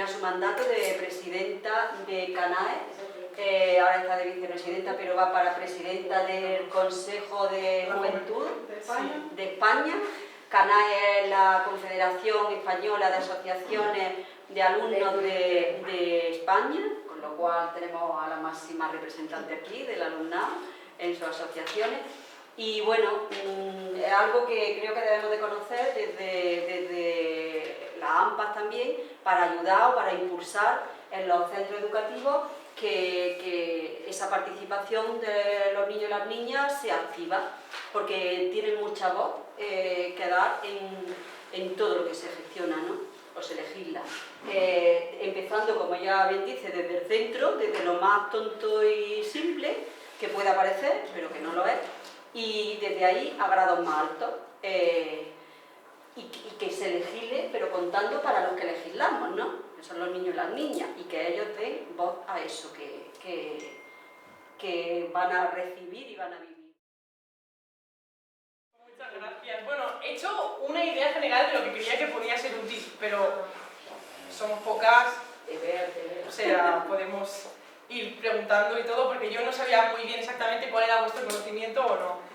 terminar su mandato de presidenta de CANAE, ahora está de vicepresidenta, pero va para presidenta del Consejo de Juventud de España. CANAE es la Confederación Española de Asociaciones de Alumnos de España, con lo cual tenemos a la máxima representante aquí del alumnado en sus asociaciones. Y bueno, es algo que creo que debemos de conocer desde las AMPAs también, para ayudar o para impulsar en los centros educativos que esa participación de los niños y las niñas sea activa, porque tienen mucha voz que dar en todo lo que se gestiona, ¿no? O se legisla. Empezando, como ya bien dice, desde el centro, desde lo más tonto y simple que pueda parecer, pero que no lo es, y desde ahí a grados más altos, y que se legisle, pero contando para los que legislamos, ¿no? Que son los niños y las niñas, y que ellos den voz a eso que van a recibir y van a vivir. Muchas gracias. Bueno, he hecho una idea general de lo que creía que podía ser útil, pero somos pocas, o sea, podemos ir preguntando y todo, porque yo no sabía muy bien exactamente cuál era vuestro conocimiento o no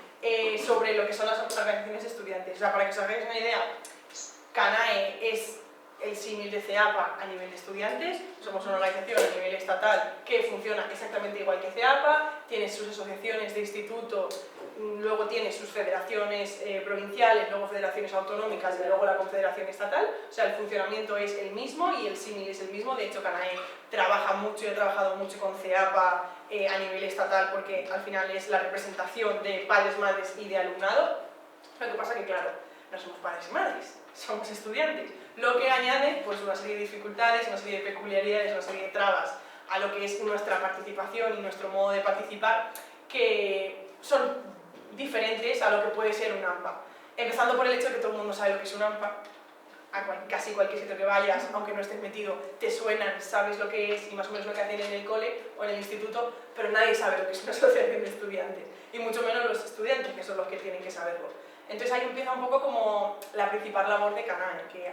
sobre lo que son las organizaciones estudiantes. O sea, para que os hagáis una idea, CANAE es el símil de CEAPA a nivel de estudiantes. Somos una organización a nivel estatal que funciona exactamente igual que CEAPA, tiene sus asociaciones de instituto, luego tiene sus federaciones provinciales, luego federaciones autonómicas y luego la confederación estatal. O sea, el funcionamiento es el mismo y el símil es el mismo. De hecho, CANAE trabaja mucho y ha trabajado mucho con CEAPA a nivel estatal, porque al final es la representación de padres, madres y de alumnado. Lo que pasa que, claro, no somos padres y madres, somos estudiantes, lo que añade pues una serie de dificultades, una serie de peculiaridades, una serie de trabas a lo que es nuestra participación y nuestro modo de participar, que son diferentes a lo que puede ser un AMPA. Empezando por el hecho de que todo el mundo sabe lo que es un AMPA, a casi cualquier sitio que vayas, aunque no estés metido, te suenan, sabes lo que es y más o menos lo que hacen en el cole o en el instituto, pero nadie sabe lo que es una asociación de estudiantes, y mucho menos los estudiantes, que son los que tienen que saberlo. Entonces ahí empieza un poco como la principal labor de CANAE, que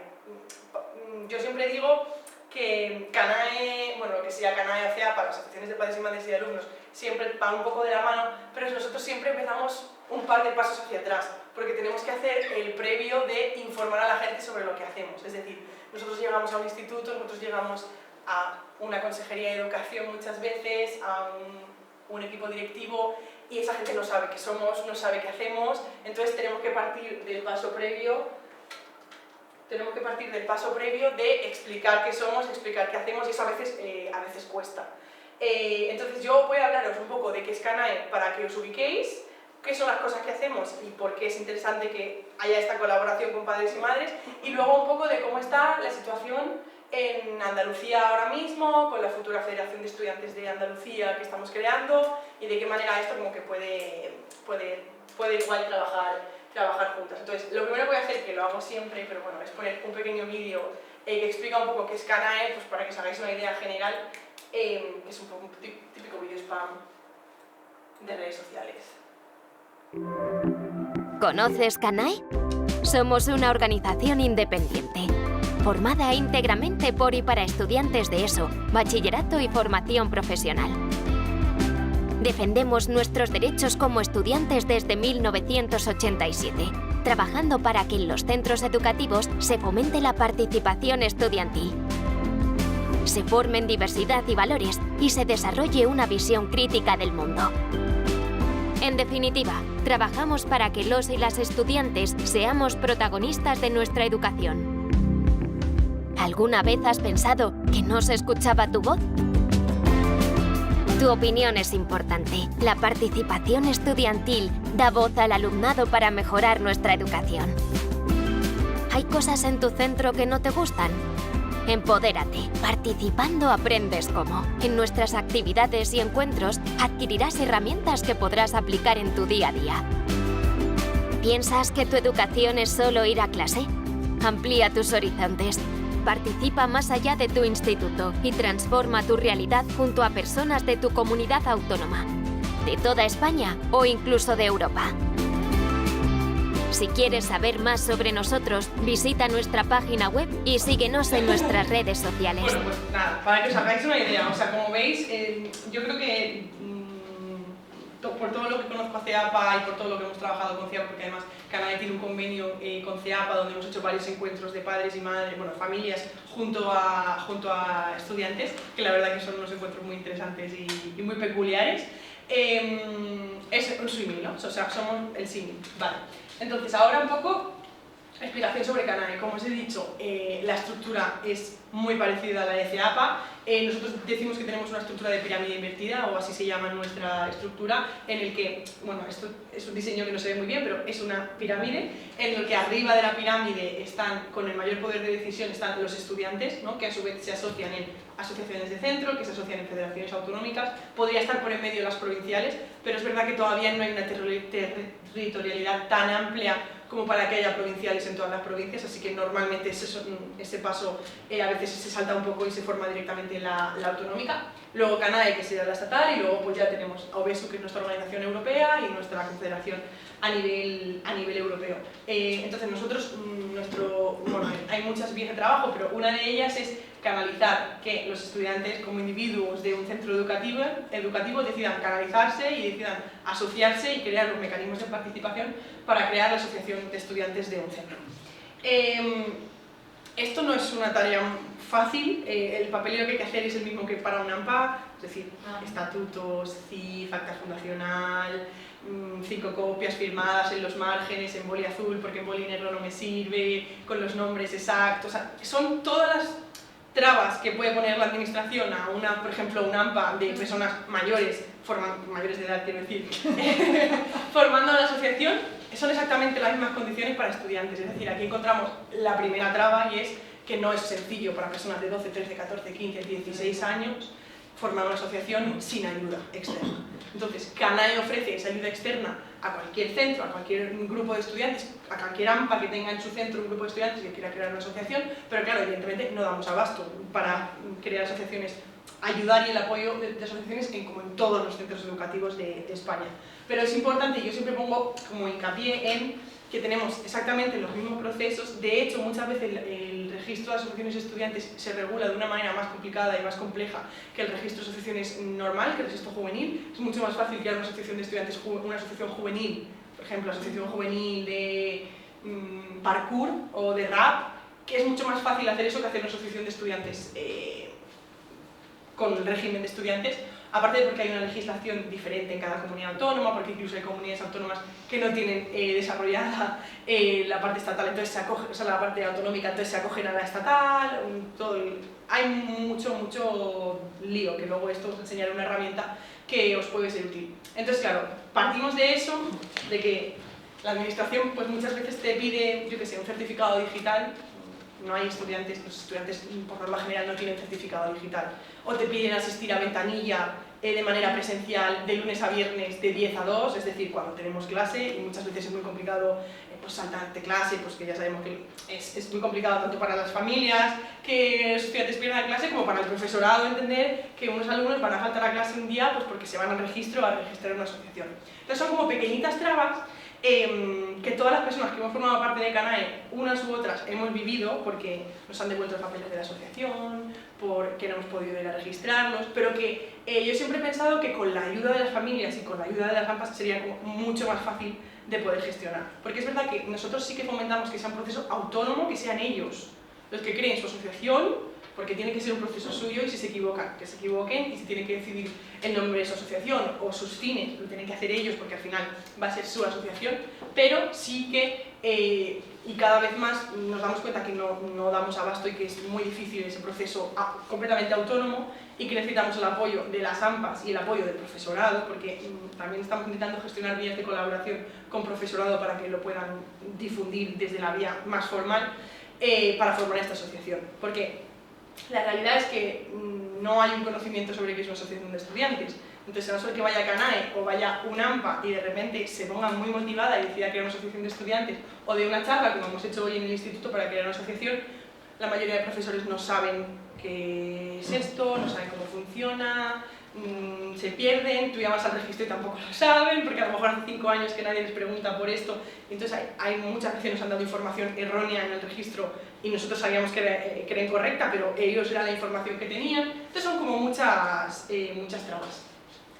yo siempre digo que CANAE, bueno, lo que sea CANAE o CEAPA, las asociaciones de padres y madres y de alumnos, siempre van un poco de la mano, pero nosotros siempre empezamos un par de pasos hacia atrás, porque tenemos que hacer el previo de informar a la gente sobre lo que hacemos. Es decir, nosotros llegamos a un instituto, nosotros llegamos a una consejería de educación muchas veces, a un equipo directivo, y esa gente no sabe qué somos, no sabe qué hacemos. Entonces tenemos que partir del paso previo de explicar qué somos, explicar qué hacemos, y eso a veces cuesta. Entonces yo voy a hablaros un poco de qué es CANAE para que os ubiquéis, qué son las cosas que hacemos y por qué es interesante que haya esta colaboración con padres y madres, y luego un poco de cómo está la situación en Andalucía ahora mismo, con la futura Federación de Estudiantes de Andalucía que estamos creando, y de qué manera esto como que puede igual trabajar juntas. Entonces, lo primero que voy a hacer, que lo hago siempre, pero bueno, es poner un pequeño vídeo que explica un poco qué es CANAE, pues para que os hagáis una idea general, que es un poco un típico vídeo spam de redes sociales. ¿Conoces CANAE? Somos una organización independiente, formada íntegramente por y para estudiantes de ESO, bachillerato y formación profesional. Defendemos nuestros derechos como estudiantes desde 1987, trabajando para que en los centros educativos se fomente la participación estudiantil, se formen diversidad y valores y se desarrolle una visión crítica del mundo. En definitiva, trabajamos para que los y las estudiantes seamos protagonistas de nuestra educación. ¿Alguna vez has pensado que no se escuchaba tu voz? Tu opinión es importante. La participación estudiantil da voz al alumnado para mejorar nuestra educación. ¿Hay cosas en tu centro que no te gustan? Empodérate. Participando aprendes cómo. En nuestras actividades y encuentros adquirirás herramientas que podrás aplicar en tu día a día. ¿Piensas que tu educación es solo ir a clase? Amplía tus horizontes. Participa más allá de tu instituto y transforma tu realidad junto a personas de tu comunidad autónoma, de toda España o incluso de Europa. Si quieres saber más sobre nosotros, visita nuestra página web y síguenos en nuestras redes sociales. Bueno, pues nada, para que os hagáis una idea, o sea, como veis, yo creo que por todo lo que conozco a CEAPA y por todo lo que hemos trabajado con CEAPA, porque además Canae tiene un convenio con CEAPA donde hemos hecho varios encuentros de padres y madres, bueno, familias, junto a estudiantes, que la verdad que son unos encuentros muy interesantes y muy peculiares. Es un símil, ¿no? O sea, somos el símil, vale. Entonces, ahora un poco explicación sobre Canae. Como os he dicho, la estructura es muy parecida a la de CEAPA. Nosotros decimos que tenemos una estructura de pirámide invertida, o así se llama nuestra estructura, en el que, bueno, esto es un diseño que no se ve muy bien, pero es una pirámide, en el que arriba de la pirámide están, con el mayor poder de decisión, están los estudiantes, ¿no? Que a su vez se asocian en asociaciones de centro, que se asocian en federaciones autonómicas. Podría estar por en medio las provinciales, pero es verdad que todavía no hay una territorialidad tan amplia como para que haya provinciales en todas las provincias, así que normalmente ese paso a veces se salta un poco y se forma directamente la autonómica. Luego Canae, que sería la estatal, y luego pues ya tenemos a OBESU, que es nuestra organización europea, y nuestra confederación a nivel europeo. Entonces nosotros, bueno, hay muchas vías de trabajo, pero una de ellas es canalizar que los estudiantes como individuos de un centro educativo decidan canalizarse y decidan asociarse y crear los mecanismos de participación para crear la asociación de estudiantes de un centro. Esto no es una tarea fácil, el papeleo que hay que hacer es el mismo que para un AMPA, es decir, estatutos, CIF, acta fundacional, 5 copias firmadas en los márgenes, en boli azul porque en boli negro no me sirve, con los nombres exactos, o sea, son todas las trabas que puede poner la administración a por ejemplo, un AMPA de personas mayores, mayores de edad quiero decir, formando la asociación, son exactamente las mismas condiciones para estudiantes, es decir, aquí encontramos la primera traba y es que no es sencillo para personas de 12, 13, 14, 15, 16 años formar una asociación sin ayuda externa. Entonces, Canae ofrece esa ayuda externa a cualquier centro, a cualquier grupo de estudiantes, a cualquier AMPA que tenga en su centro un grupo de estudiantes que quiera crear una asociación, pero claro, evidentemente no damos abasto para crear asociaciones, ayudar y el apoyo de asociaciones como en todos los centros educativos de España. Pero es importante, yo siempre pongo como hincapié en que tenemos exactamente los mismos procesos. De hecho, muchas veces el registro de asociaciones estudiantes se regula de una manera más complicada y más compleja que el registro de asociaciones normal, que el registro juvenil. Es mucho más fácil crear una asociación de estudiantes, una asociación juvenil, por ejemplo, la asociación juvenil de parkour o de rap, que es mucho más fácil hacer eso que hacer una asociación de estudiantes con el régimen de estudiantes. Aparte de porque hay una legislación diferente en cada comunidad autónoma, porque incluso hay comunidades autónomas que no tienen desarrollada la parte estatal, entonces la parte autonómica, entonces se acogen a la estatal, hay mucho lío, que luego esto os enseñaré una herramienta que os puede ser útil. Entonces, claro, partimos de eso, de que la administración pues muchas veces te pide, yo que sé, un certificado digital. No hay estudiantes, los estudiantes por norma general no tienen certificado digital, o te piden asistir a ventanilla de manera presencial de lunes a viernes de 10 a 2, es decir, cuando tenemos clase, y muchas veces es muy complicado pues saltarte clase, pues que ya sabemos que es muy complicado tanto para las familias que los estudiantes pierdan clase, como para el profesorado entender que unos alumnos van a faltar a clase un día pues porque se van al registro a registrar una asociación. Entonces son como pequeñitas trabas que todas las personas que hemos formado parte de Canae, unas u otras, hemos vivido porque nos han devuelto los papeles de la asociación, porque no hemos podido ir a registrarlos, pero que yo siempre he pensado que con la ayuda de las familias y con la ayuda de las AMPAs sería como mucho más fácil de poder gestionar. Porque es verdad que nosotros sí que fomentamos que sea un proceso autónomo, que sean ellos los que creen su asociación, porque tiene que ser un proceso suyo y si se equivocan, que se equivoquen, y si tienen que decidir el nombre de su asociación o sus fines, lo tienen que hacer ellos porque al final va a ser su asociación, pero sí que, y cada vez más nos damos cuenta que no damos abasto y que es muy difícil ese proceso completamente autónomo y que necesitamos el apoyo de las AMPAs y el apoyo del profesorado, porque también estamos intentando gestionar vías de colaboración con profesorado para que lo puedan difundir desde la vía más formal para formar esta asociación. Porque la realidad es que no hay un conocimiento sobre qué es una asociación de estudiantes. Entonces, a no ser que vaya Canae o vaya un AMPA y de repente se ponga muy motivada y decida crear una asociación de estudiantes, o de una charla, como hemos hecho hoy en el instituto para crear una asociación, la mayoría de profesores no saben qué es esto, no saben cómo funciona, se pierden, tú llamas al registro y tampoco lo saben, porque a lo mejor hace 5 años que nadie les pregunta por esto, entonces hay muchas veces nos han dado información errónea en el registro y nosotros sabíamos que era incorrecta, pero ellos era la información que tenían, entonces son como muchas trabas.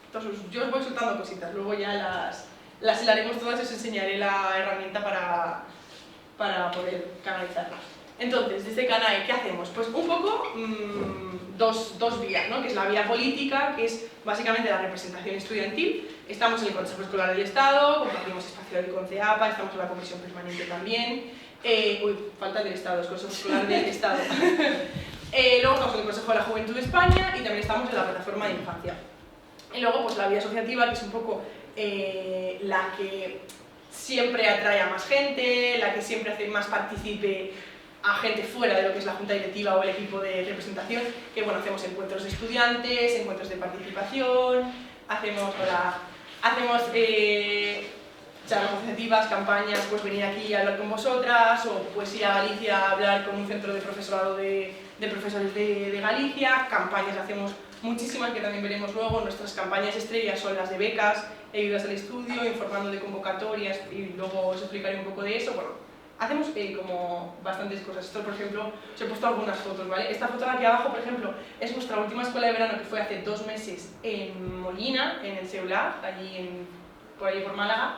Entonces yo os voy soltando cositas, luego ya las hilaremos todas y os enseñaré la herramienta para poder canalizarlas. Entonces, desde CANAE, ¿qué hacemos? Pues un poco dos vías, ¿no? Que es la vía política, que es básicamente la representación estudiantil. Estamos en el Consejo Escolar del Estado, compartimos espacio hoy con CEAPA, estamos en la Comisión Permanente también. Falta del Estado, es Consejo Escolar del Estado. Luego estamos en el Consejo de la Juventud de España y también estamos en la Plataforma de Infancia. Y luego, pues la vía asociativa, que es un poco la que siempre atrae a más gente, la que siempre hace más partícipe a gente fuera de lo que es la junta directiva o el equipo de representación, que bueno, hacemos encuentros de estudiantes, encuentros de participación, hacemos charlas asociativas, campañas, pues venir aquí a hablar con vosotras, o pues ir a Galicia a hablar con un centro de profesorado de profesores de Galicia, campañas hacemos muchísimas que también veremos luego. Nuestras campañas estrellas son las de becas, ayudas al estudio, informando de convocatorias y luego os explicaré un poco de eso. Bueno, hacemos como bastantes cosas. Esto, por ejemplo, os he puesto algunas fotos, ¿vale? Esta foto de aquí abajo, por ejemplo, es nuestra última escuela de verano que fue hace 2 meses en Molina, en el Seular, allí por ahí por Málaga.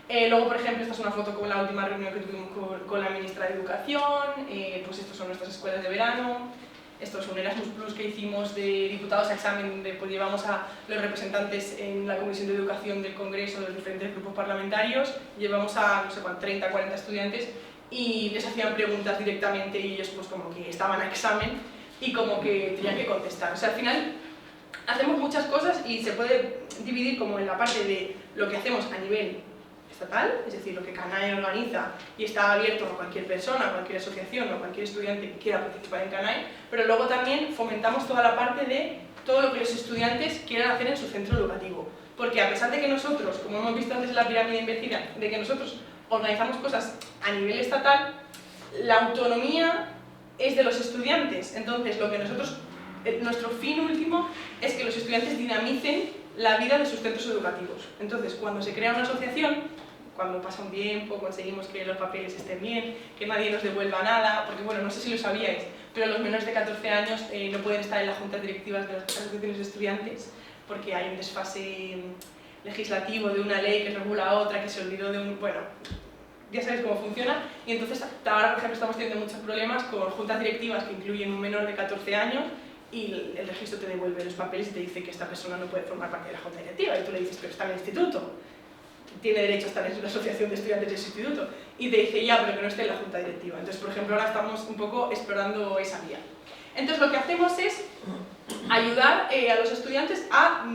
Luego, por ejemplo, esta es una foto con la última reunión que tuvimos con la ministra de Educación. Pues estos son nuestras escuelas de verano. Esto es un Erasmus Plus que hicimos de diputados a examen, donde pues, llevamos a los representantes en la Comisión de Educación del Congreso, de los diferentes grupos parlamentarios, llevamos a, no sé cuánto, 30, 40 estudiantes y les hacían preguntas directamente y ellos pues como que estaban a examen y como que tenían que contestar. O sea, al final hacemos muchas cosas y se puede dividir como en la parte de lo que hacemos a nivel estatal, es decir, lo que CANAE organiza y está abierto a cualquier persona, a cualquier asociación o a cualquier estudiante que quiera participar en CANAE, pero luego también fomentamos toda la parte de todo lo que los estudiantes quieran hacer en su centro educativo, porque a pesar de que nosotros, como hemos visto antes en la pirámide invertida, de que nosotros organizamos cosas a nivel estatal, la autonomía es de los estudiantes, entonces lo que nuestro fin último es que los estudiantes dinamicen la vida de sus centros educativos. Entonces, cuando se crea una asociación, cuando pasa un tiempo, conseguimos que los papeles estén bien, que nadie nos devuelva nada, porque bueno, no sé si lo sabíais, pero los menores de 14 años no pueden estar en las juntas directivas de las asociaciones de estudiantes, porque hay un desfase legislativo de una ley que regula otra, que se olvidó de un... bueno, ya sabéis cómo funciona, y entonces ahora, por ejemplo, estamos teniendo muchos problemas con juntas directivas que incluyen un menor de 14 años, y el registro te devuelve los papeles y te dice que esta persona no puede formar parte de la junta directiva, y tú le dices, pero está en el instituto, tiene derecho a estar en la asociación de estudiantes de ese instituto, y te dice, ya, pero que no esté en la junta directiva. Entonces, por ejemplo, ahora estamos un poco explorando esa vía. Entonces, lo que hacemos es ayudar a los estudiantes a,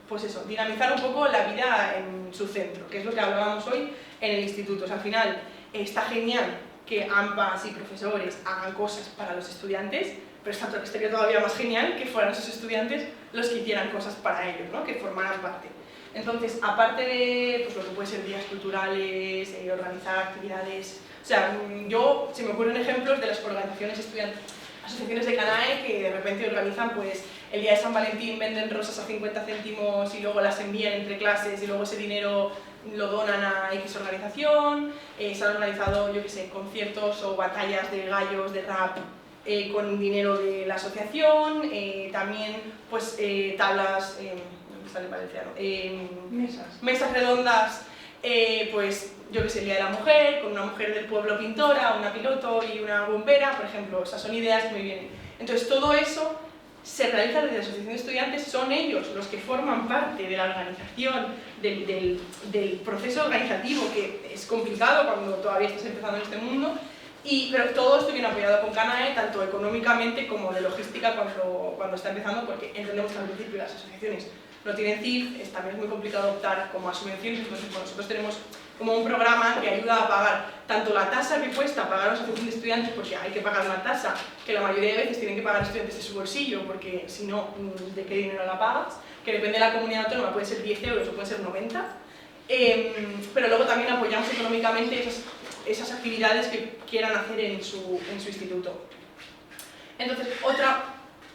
pues eso, dinamizar un poco la vida en su centro, que es lo que hablábamos hoy en el instituto. O sea, al final, está genial que AMPAs y profesores hagan cosas para los estudiantes, pero estaría todavía más genial que fueran esos estudiantes los que hicieran cosas para ellos, ¿no? Que formaran parte. Entonces, aparte de pues, lo que puede ser días culturales, organizar actividades, o sea, se me ocurren ejemplos de las organizaciones estudiantiles, asociaciones de CANAE que de repente organizan pues el día de San Valentín, venden rosas a 50 céntimos y luego las envían entre clases y luego ese dinero lo donan a X organización. Se han organizado, yo qué sé, conciertos o batallas de gallos, de rap, con dinero de la asociación, también pues tablas, no me sale valenciano, mesas redondas, pues yo que sé, el Día de la Mujer, con una mujer del pueblo pintora, una piloto y una bombera, por ejemplo. Esas son ideas que me vienen. Entonces todo eso se realiza desde la asociación de estudiantes, son ellos los que forman parte de la organización, del proceso organizativo, que es complicado cuando todavía estás empezando en este mundo. Pero todo esto viene apoyado con CANAE, tanto económicamente como de logística cuando está empezando, porque entendemos que al principio las asociaciones no tienen CIF, también es muy complicado optar como a subvenciones. Entonces nosotros tenemos como un programa que ayuda a pagar tanto la tasa que cuesta pagar a una asociación de estudiantes, porque hay que pagar una tasa que la mayoría de veces tienen que pagar estudiantes de su bolsillo, porque si no, ¿de qué dinero la pagas? Que depende de la comunidad autónoma, puede ser 10 euros o puede ser 90, pero luego también apoyamos económicamente esas actividades que quieran hacer en su instituto. Entonces, otra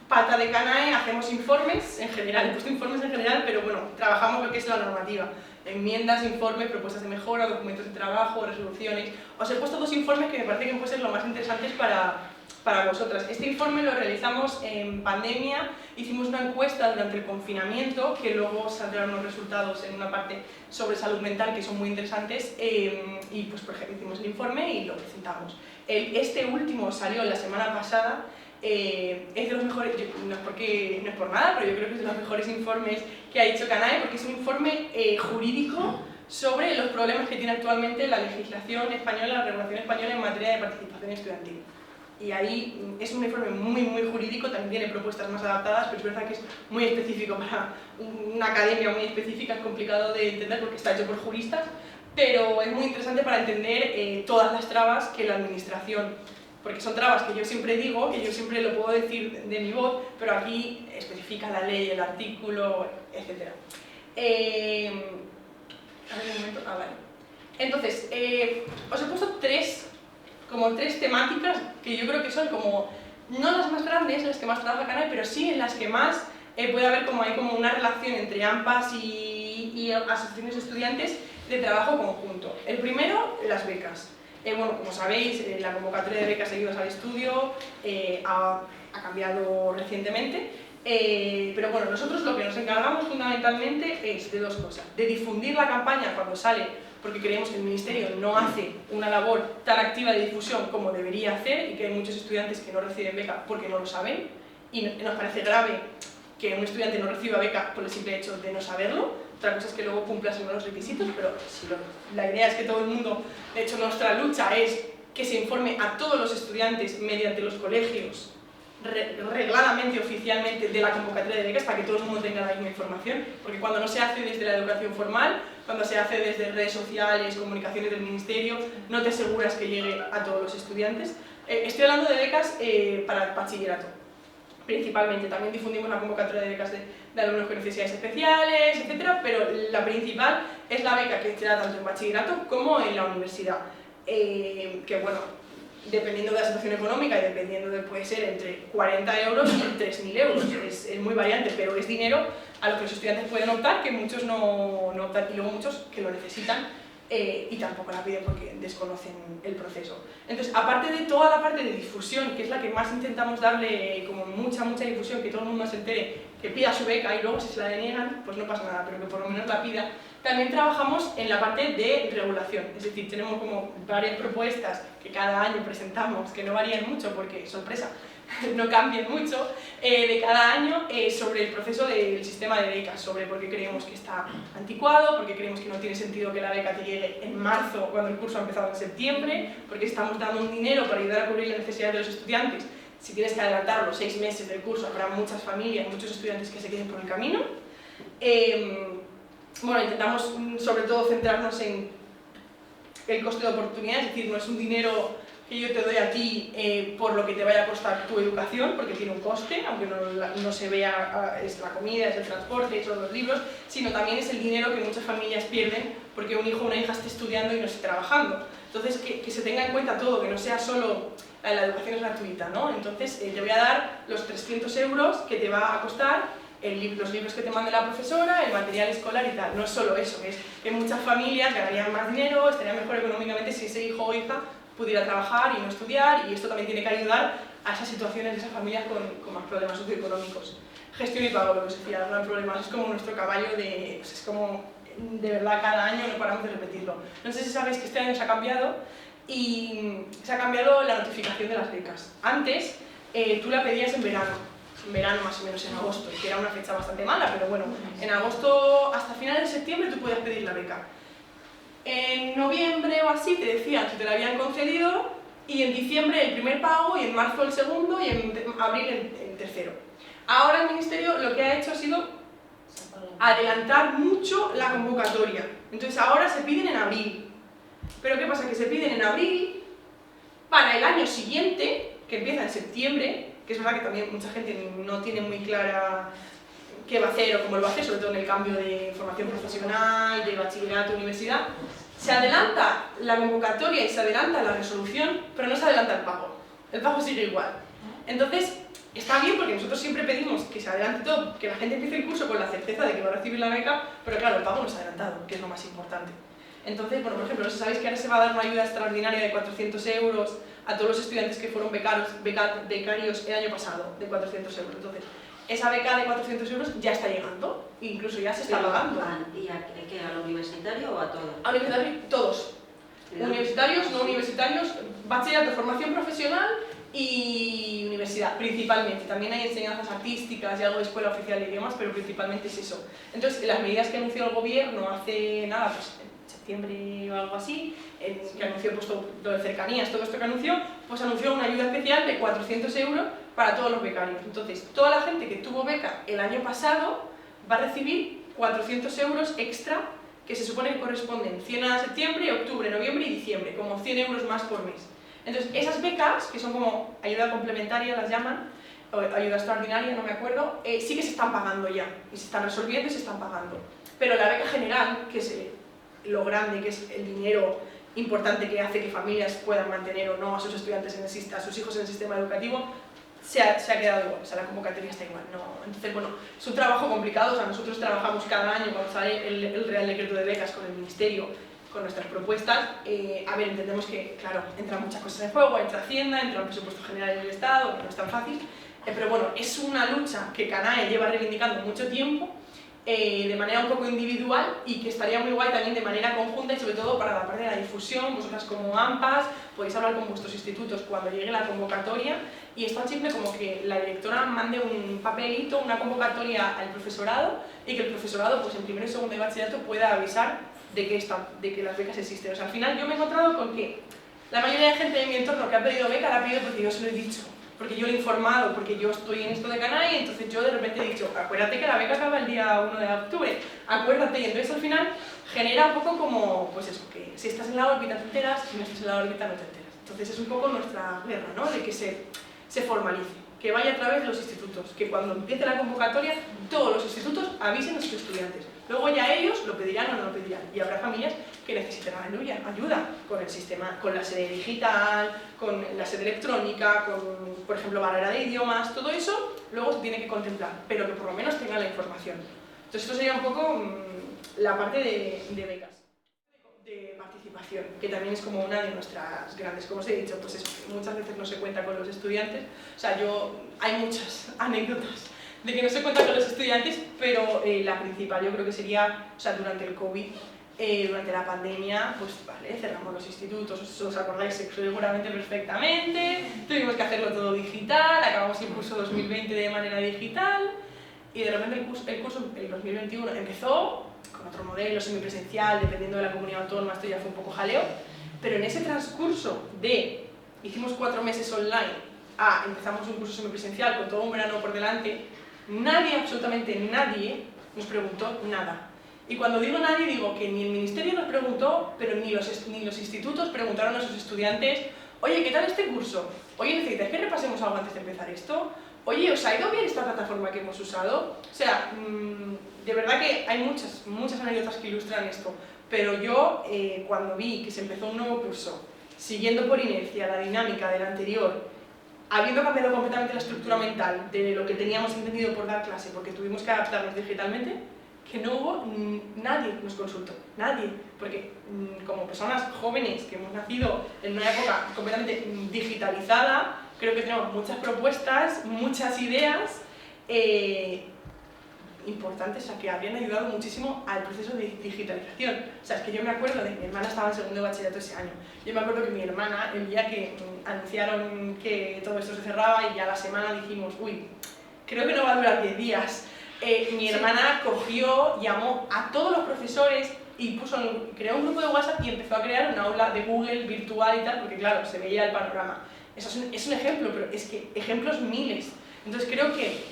pata de CANAE hacemos informes en general, he puesto informes en general, pero bueno, trabajamos lo que es la normativa. Enmiendas, informes, propuestas de mejora, documentos de trabajo, resoluciones. Os he puesto 2 informes que me parece que pueden ser lo más interesantes para vosotras. Este informe lo realizamos en pandemia, hicimos una encuesta durante el confinamiento, que luego saldrán unos resultados en una parte sobre salud mental que son muy interesantes, y pues por ejemplo hicimos el informe y lo presentamos. Este último salió la semana pasada, es de los mejores, no es por nada, pero yo creo que es de los mejores informes que ha hecho CANAE, porque es un informe jurídico sobre los problemas que tiene actualmente la legislación española, la regulación española en materia de participación estudiantil. Y ahí es un informe muy jurídico, también tiene propuestas más adaptadas, pero es verdad que es muy específico para una academia muy específica, es complicado de entender porque está hecho por juristas, pero es muy interesante para entender todas las trabas que la administración, porque son trabas que yo siempre digo, que yo siempre lo puedo decir de mi voz, pero aquí especifica la ley, el artículo, etc. A ver un momento, vale. Entonces, os he puesto tres temáticas que yo creo que son como, no las más grandes, las que más trabaja CANAE, pero sí en las que más puede haber hay como una relación entre AMPAs y asociaciones estudiantes de trabajo conjunto. El primero, las becas. Bueno, como sabéis, la convocatoria de becas seguidas al estudio ha cambiado recientemente, pero bueno, nosotros lo que nos encargamos fundamentalmente es de 2 cosas. De difundir la campaña cuando sale, porque creemos que el Ministerio no hace una labor tan activa de difusión como debería hacer y que hay muchos estudiantes que no reciben beca porque no lo saben, y nos parece grave que un estudiante no reciba beca por el simple hecho de no saberlo. Otra cosa es que luego cumplas unos requisitos, pero la idea es que todo el mundo, de hecho nuestra lucha es que se informe a todos los estudiantes mediante los colegios, regladamente, oficialmente, de la convocatoria de becas para que todo el mundo tenga la misma información, porque cuando no se hace desde la educación formal, cuando se hace desde redes sociales, comunicaciones del Ministerio, no te aseguras que llegue a todos los estudiantes. Estoy hablando de becas para bachillerato. Principalmente, también difundimos la convocatoria de becas de alumnos con necesidades especiales, etc. Pero la principal es la beca que se da tanto en bachillerato como en la universidad. Que bueno, dependiendo de la situación económica y dependiendo de, puede ser entre 40 euros y 3.000 euros. Es muy variante, pero es dinero a lo que los estudiantes pueden optar, que muchos no optan, y luego muchos que lo necesitan y tampoco la piden porque desconocen el proceso. Entonces, aparte de toda la parte de difusión, que es la que más intentamos darle como mucha difusión, que todo el mundo se entere, que pida su beca y luego si se la deniegan, pues no pasa nada, pero que por lo menos la pida. También trabajamos en la parte de regulación, es decir, tenemos como varias propuestas que cada año presentamos, que no varían mucho porque, sorpresa, no cambian mucho, de cada año sobre el proceso del sistema de becas, sobre por qué creemos que está anticuado, por qué creemos que no tiene sentido que la beca te llegue en marzo cuando el curso ha empezado en septiembre, porque estamos dando un dinero para ayudar a cubrir las necesidades de los estudiantes. Si tienes que adelantar los 6 meses del curso, habrá muchas familias, muchos estudiantes que se queden por el camino. Bueno, intentamos sobre todo centrarnos en el coste de oportunidad, es decir, no es un dinero que yo te doy a ti por lo que te vaya a costar tu educación, porque tiene un coste, aunque no se vea, es la comida, es el transporte, son los libros, sino también es el dinero que muchas familias pierden porque un hijo o una hija esté estudiando y no esté trabajando. Entonces, que se tenga en cuenta todo, que no sea solo la educación es gratuita, ¿no? Entonces, te voy a dar los 300 euros que te va a costar los libros que te mande la profesora, el material escolar y tal. No es solo eso, es que muchas familias ganarían más dinero, estarían mejor económicamente si ese hijo o hija pudiera trabajar y no estudiar, y esto también tiene que ayudar a esas situaciones de esas familias con más problemas socioeconómicos. Gestión y pago, lo que os decía, el gran problema, es como nuestro caballo de... Pues es como, de verdad, cada año no paramos de repetirlo. No sé si sabéis que este año se ha cambiado, y se ha cambiado la notificación de las becas. Antes, tú la pedías en verano más o menos, en agosto, que era una fecha bastante mala, pero bueno, en agosto hasta finales de septiembre tú podías pedir la beca. En noviembre o así te decían si te la habían concedido, y en diciembre el primer pago, y en marzo el segundo, y en abril el tercero. Ahora el Ministerio lo que ha hecho ha sido adelantar mucho la convocatoria. Entonces ahora se piden en abril. Pero ¿qué pasa? Que se piden en abril para el año siguiente, que empieza en septiembre, que es verdad que también mucha gente no tiene muy clara qué va a hacer o cómo lo va a hacer, sobre todo en el cambio de formación profesional, de bachillerato, universidad. Se adelanta la convocatoria y se adelanta la resolución, pero no se adelanta el pago. El pago sigue igual. Entonces, está bien porque nosotros siempre pedimos que se adelante todo, que la gente empiece el curso con la certeza de que va a recibir la beca, pero claro, el pago no es adelantado, que es lo más importante. Entonces, bueno, por ejemplo, no sé si sabéis que ahora se va a dar una ayuda extraordinaria de 400 euros a todos los estudiantes que fueron becarios el año pasado, de 400 euros. Entonces, esa beca de 400 euros ya está llegando, incluso ya se está pagando. ¿Y a qué? ¿Al universitario o a todos? A universitarios, todos. Universitarios, no universitarios, bachillerato, formación profesional y universidad, principalmente. También hay enseñanzas artísticas y algo de escuela oficial de idiomas, pero principalmente es eso. Entonces, las medidas que anunció el gobierno hace nada, pues en septiembre o algo así, que anunció pues, todo lo de cercanías, todo esto que anunció, pues anunció una ayuda especial de 400 euros para todos los becarios. Entonces, toda la gente que tuvo beca el año pasado va a recibir 400 euros extra, que se supone que corresponden 100 a septiembre, octubre, noviembre y diciembre, como 100 euros más por mes. Entonces, esas becas, que son como ayuda complementaria, las llaman, o ayuda extraordinaria, no me acuerdo, sí que se están pagando ya, y se están resolviendo y se están pagando. Pero la beca general, que es lo grande, que es el dinero importante que hace que familias puedan mantener o no a sus estudiantes, a sus hijos en el sistema educativo, se ha quedado igual, o sea, la convocatoria está igual. No. Entonces, bueno, es un trabajo complicado, o sea, nosotros trabajamos cada año cuando sale el Real Decreto de Becas con el Ministerio, con nuestras propuestas. A ver, entendemos que, claro, entran muchas cosas en juego, entra Hacienda, entra el presupuesto general del Estado, no es tan fácil, pero bueno, es una lucha que CANAE lleva reivindicando mucho tiempo, de manera un poco individual, y que estaría muy guay también de manera conjunta, y sobre todo para la parte de la difusión. Vosotras como AMPAs podéis hablar con vuestros institutos cuando llegue la convocatoria, y es tan simple como que la directora mande un papelito, una convocatoria al profesorado, y que el profesorado pues en primero y segundo de bachillerato pueda avisar de que las becas existen. O sea, al final yo me he encontrado con que la mayoría de gente de mi entorno que ha pedido beca la ha pedido porque yo se lo he dicho, porque yo le he informado, porque yo estoy en esto de CANAE, y entonces yo de repente he dicho, acuérdate que la beca acaba el día 1 de octubre, acuérdate, y entonces al final genera un poco como, pues eso, que si estás en la órbita te enteras, si no estás en la órbita no te enteras. Entonces es un poco nuestra guerra, ¿no? De que se formalice, que vaya a través de los institutos, que cuando empiece la convocatoria todos los institutos avisen a sus estudiantes. Luego ya ellos lo pedirán o no lo pedirán, y habrá familias que necesitarán ayuda con el sistema, con la sede digital, con la sede electrónica, con, por ejemplo, barrera de idiomas, todo eso luego se tiene que contemplar, pero que por lo menos tengan la información. Entonces esto sería un poco la parte de becas. De participación, que también es como una de nuestras grandes, como os he dicho, pues eso, muchas veces no se cuenta con los estudiantes. O sea, hay muchas anécdotas de que no se cuenta con los estudiantes, pero la principal yo creo que sería, o sea, durante el COVID, durante la pandemia, pues vale, cerramos los institutos, os acordáis seguramente perfectamente, tuvimos que hacerlo todo digital, acabamos el curso 2020 de manera digital, y de repente el curso el 2021 empezó con otro modelo semipresencial, dependiendo de la comunidad autónoma, esto ya fue un poco jaleo, pero en ese transcurso de hicimos 4 meses online empezamos un curso semipresencial con todo un verano por delante, nadie, absolutamente nadie, nos preguntó nada. Y cuando digo nadie, digo que ni el ministerio nos preguntó, pero ni los institutos preguntaron a sus estudiantes, oye, ¿qué tal este curso? Oye, ¿necesitáis que repasemos algo antes de empezar esto? Oye, ¿os ha ido bien esta plataforma que hemos usado? O sea, de verdad que hay muchas anécdotas que ilustran esto, pero yo cuando vi que se empezó un nuevo curso, siguiendo por inercia la dinámica del anterior, habiendo cambiado completamente la estructura mental de lo que teníamos entendido por dar clase, porque tuvimos que adaptarnos digitalmente, que no hubo nadie nos consultó, nadie, porque como personas jóvenes que hemos nacido en una época completamente digitalizada, creo que tenemos muchas propuestas, muchas ideas importantes, o sea, que habrían ayudado muchísimo al proceso de digitalización. O sea, es que yo me acuerdo de que mi hermana estaba en segundo de bachillerato ese año. Yo me acuerdo que mi hermana, el día que anunciaron que todo esto se cerraba y ya la semana dijimos, uy, creo que no va a durar 10 días. Mi hermana cogió, llamó a todos los profesores y creó un grupo de WhatsApp y empezó a crear una aula de Google virtual y tal, porque claro, se veía el panorama. Eso es un ejemplo, pero es que ejemplos miles. Entonces creo que,